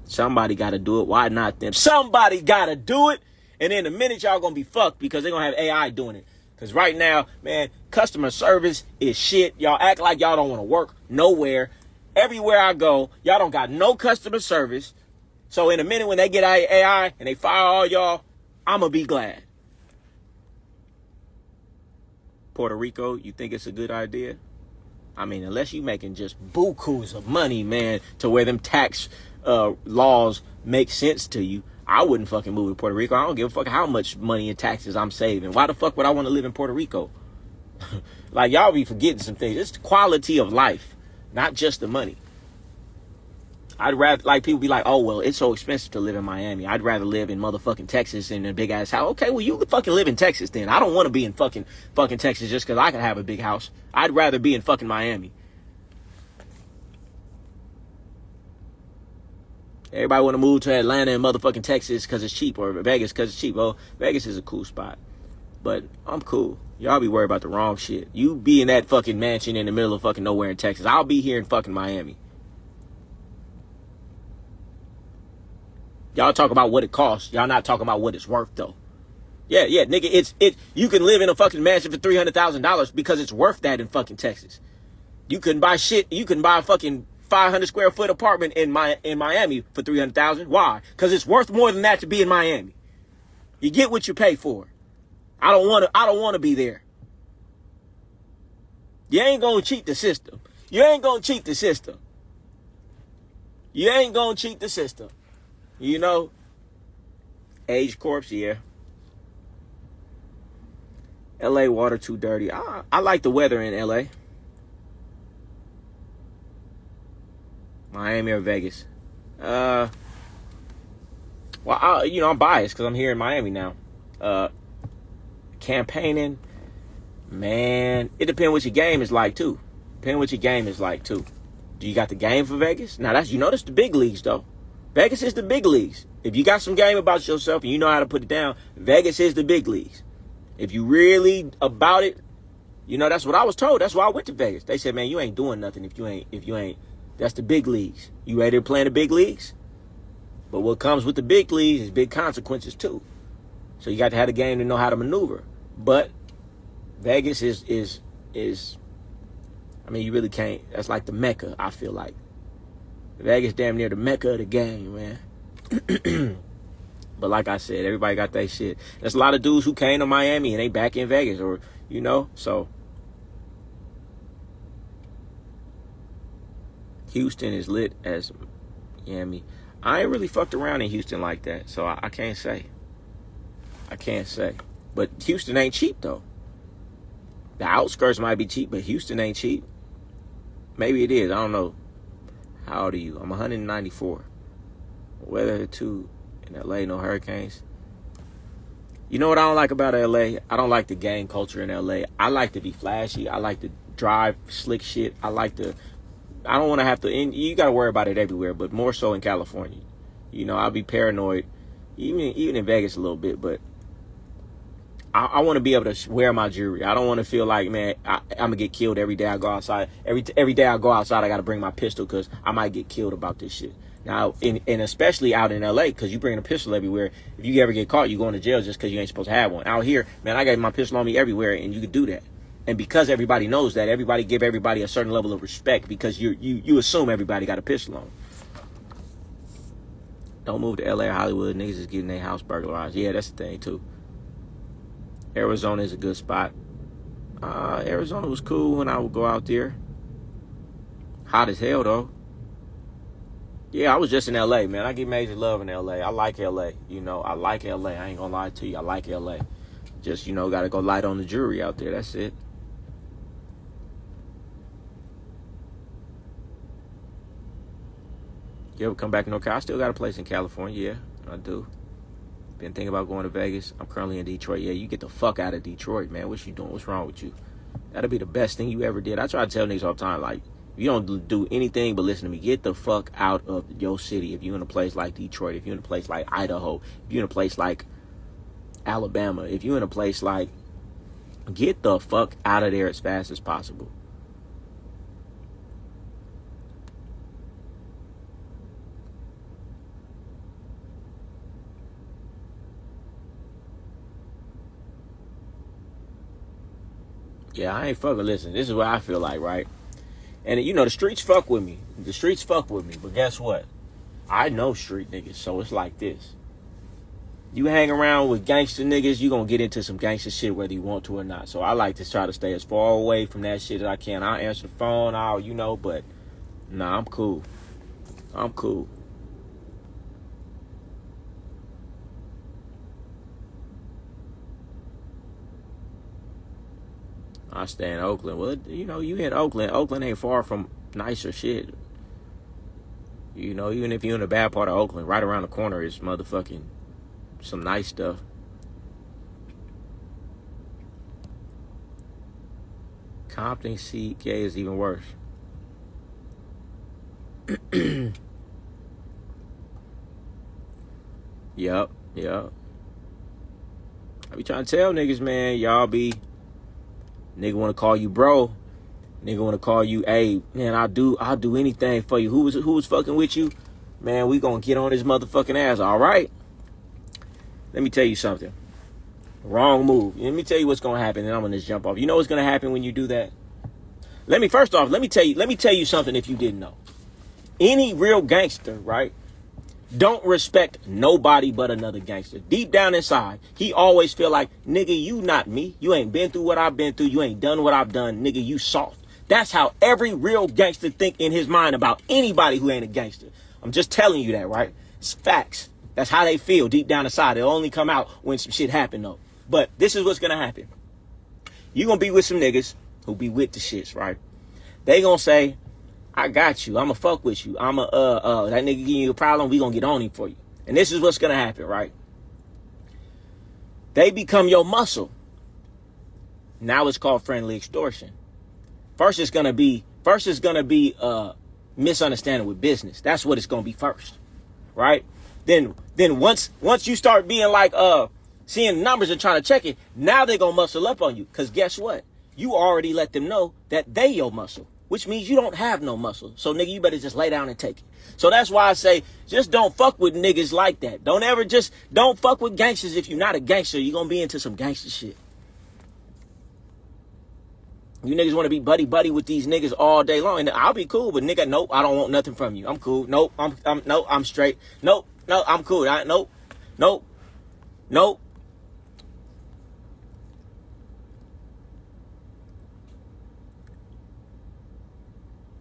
Somebody got to do it. Why not them? Somebody got to do it. And in a minute, y'all going to be fucked because they're going to have AI doing it. Because right now, man, customer service is shit. Y'all act like y'all don't want to work nowhere. Everywhere I go, y'all don't got no customer service. So in a minute when they get AI and they fire all y'all, I'm going to be glad. Puerto Rico, you think it's a good idea? Unless you making just bukus of money, man, to where them tax laws make sense to you, I wouldn't fucking move to Puerto Rico. I don't give a fuck how much money in taxes I'm saving. Why the fuck would I want to live in Puerto Rico? Like, y'all be forgetting some things. It's the quality of life. Not just the money. I'd rather, people be like, oh, well, it's so expensive to live in Miami. I'd rather live in motherfucking Texas in a big ass house. Okay, well, you fucking live in Texas then. I don't want to be in fucking Texas just because I can have a big house. I'd rather be in fucking Miami. Everybody want to move to Atlanta and motherfucking Texas because it's cheap, or Vegas because it's cheap. Well, Vegas is a cool spot. But I'm cool. Y'all be worried about the wrong shit. You be in that fucking mansion in the middle of fucking nowhere in Texas. I'll be here in fucking Miami. Y'all talk about what it costs. Y'all not talking about what it's worth, though. Yeah, nigga, you can live in a fucking mansion for $300,000 because it's worth that in fucking Texas. You can buy shit. You can buy a fucking 500 square foot apartment in Miami for $300,000. Why? Because it's worth more than that to be in Miami. You get what you pay for. I don't want to be there. You ain't going to cheat the system. You ain't going to cheat the system. You ain't going to cheat the system. Age corpse, yeah. LA water too dirty. I like the weather in LA. Miami or Vegas? Well, I'm biased because I'm here in Miami now. campaigning, man, it depends what your game is like too. Do you got the game for Vegas? Now that's the big leagues though. Vegas is the big leagues. If you got some game about yourself and you know how to put it down, Vegas is the big leagues. If you really about it, that's what I was told. That's why I went to Vegas. They said, man, you ain't doing nothing if you ain't. That's the big leagues. You ready to play in the big leagues? But what comes with the big leagues is big consequences too. So you got to have the game to know how to maneuver. But Vegas is I mean, you really can't. That's like the Mecca, I feel like. Vegas damn near the Mecca of the game, man. But like I said, everybody got that shit. There's a lot of dudes who came to Miami and they back in Vegas, or so. Houston is lit as Miami. I ain't really fucked around in Houston like that, so I can't say. But Houston ain't cheap though. The outskirts might be cheap, but Houston ain't cheap. Maybe it is. I don't know. How old are you? I'm 194. Weather too in LA, no hurricanes. You know what I don't like about LA? I don't like the gang culture in LA. I like to be flashy. I like to drive slick shit. I don't want to have to, and you got to worry about it everywhere, but more so in California. I'll be paranoid, even in Vegas a little bit, but I want to be able to wear my jewelry. I don't want to feel like, man, I'm going to get killed every day I go outside. Every day I go outside, I got to bring my pistol because I might get killed about this shit. Now, and especially out in LA, because you bring a pistol everywhere. If you ever get caught, you going to jail just because you ain't supposed to have one. Out here, man, I got my pistol on me everywhere, and you could do that. And because everybody knows that, everybody give everybody a certain level of respect because you assume everybody got a pistol on. Don't move to LA or Hollywood. Niggas is getting their house burglarized. Yeah, that's the thing, too. Arizona is a good spot. Arizona was cool when I would go out there. Hot as hell, though. Yeah, I was just in L.A., man. I get major love in L.A. I like L.A. I like L.A. I ain't gonna lie to you. I like L.A. Just, gotta go light on the jewelry out there. That's it. You ever come back to North Carolina? I still got a place in California. Yeah, I do. Been thinking about going to Vegas. I'm currently in Detroit. Yeah, you get the fuck out of Detroit, man. What you doing? What's wrong with you? That'll be the best thing you ever did. I try to tell niggas all the time, like, you don't do anything but listen to me. Get the fuck out of your city. If you're in a place like Detroit, if you're in a place like Idaho, if you're in a place like Alabama, if you're in a place like, get the fuck out of there as fast as possible. Yeah, I ain't fucking. Listen, this is what I feel like, right? And the streets fuck with me. But guess what? I know street niggas, so it's like this. You hang around with gangster niggas, you gonna get into some gangster shit whether you want to or not. So I like to try to stay as far away from that shit as I can. I'll answer the phone, but nah, I'm cool. I stay in Oakland. Well, you in Oakland. Oakland ain't far from nicer shit. Even if you're in a bad part of Oakland, right around the corner is motherfucking some nice stuff. Compton, CK is even worse. Yup. I be trying to tell niggas, man, y'all be... Nigga want to call you bro. Nigga want to call you, hey, man, I'll do anything for you. Who was fucking with you? Man, we gonna get on his motherfucking ass, all right? Let me tell you something. Wrong move. Let me tell you what's gonna happen, and I'm gonna just jump off. You know what's gonna happen when you do that? Let me tell you something if you didn't know. Any real gangster, right, don't respect nobody but another gangster. Deep down inside, he always feel like, nigga, you not me. You ain't been through what I've been through. You ain't done what I've done. Nigga, you soft. That's how every real gangster think in his mind about anybody who ain't a gangster. I'm just telling you that, right? It's facts. That's how they feel deep down inside. It'll only come out when some shit happen, though. But this is what's going to happen. You going to be with some niggas who be with the shits, right? They going to say, I got you. I'ma fuck with you. That nigga giving you a problem, we gonna get on him for you. And this is what's gonna happen, right? They become your muscle. Now it's called friendly extortion. First it's gonna be misunderstanding with business. That's what it's gonna be first, right? Then once you start being like seeing numbers and trying to check it, now they're gonna muscle up on you. Cause guess what? You already let them know that they your muscle, which means you don't have no muscle. So nigga, you better just lay down and take it. So that's why I say, just don't fuck with niggas like that. Don't fuck with gangsters. If you're not a gangster, you're gonna be into some gangster shit. You niggas want to be buddy with these niggas all day long, and I'll be cool, but nigga, nope, I don't want nothing from you. I'm cool. Nope, I'm straight. Nope, I'm cool. Nope.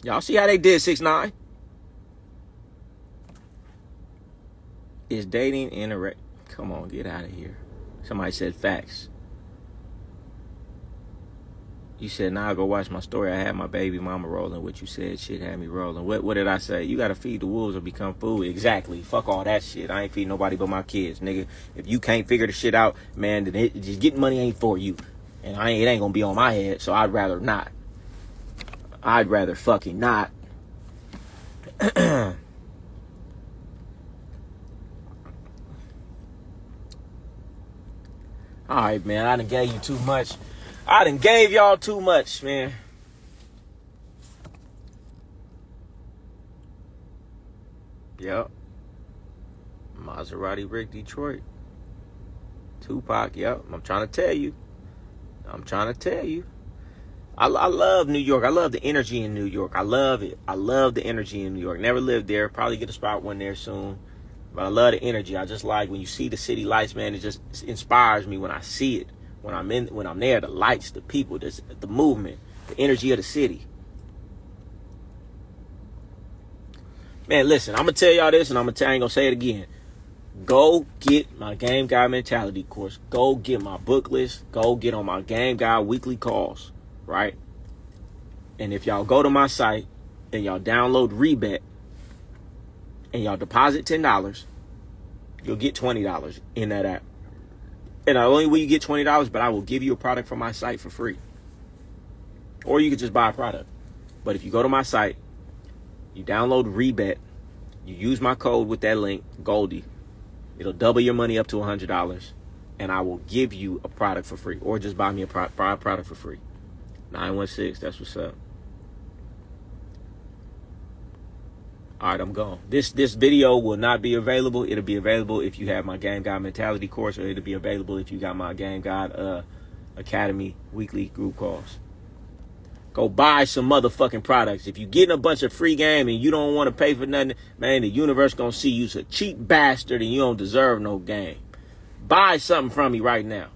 Y'all see how they did 6ix9ine? Is dating internet? Come on, get out of here. Somebody said facts. You said, nah, go watch my story. I had my baby mama rolling. What you said, shit had me rolling. What did I say? You got to feed the wolves or become food. Exactly. Fuck all that shit. I ain't feeding nobody but my kids, nigga. If you can't figure the shit out, man, then just getting money ain't for you. And it ain't going to be on my head, so I'd rather not. I'd rather fucking not. All right, man. I done gave you too much. I done gave y'all too much, man. Yep. Maserati Rick Detroit. Tupac, yep. I'm trying to tell you. I love New York. I love the energy in New York. I love it. I love the energy in New York. Never lived there. Probably get a spot one there soon. But I love the energy. I just like when you see the city lights, man. It just inspires me when I see it. When I'm there, the lights, the people, the movement, the energy of the city. Man, listen, I'm gonna tell y'all this, and I ain't gonna say it again. Go get my Game Guy Mentality course. Go get my book list. Go get on my Game Guy weekly calls, right? And if y'all go to my site and y'all download Rebet and y'all deposit $10, you'll get $20 in that app. And not only will you get $20, but I will give you a product from my site for free. Or you could just buy a product. But if you go to my site, you download Rebet, you use my code with that link, Goldie, it'll double your money up to $100, and I will give you a product for free. Or just buy me a product for free. 916, that's what's up. All right, I'm gone. This video will not be available. It'll be available if you have my Game Guy Mentality course, or it'll be available if you got my Game God Academy weekly group calls. Go buy some motherfucking products. If you're getting a bunch of free game and you don't want to pay for nothing, man, the universe gonna see you's a cheap bastard and you don't deserve no game. Buy something from me right now.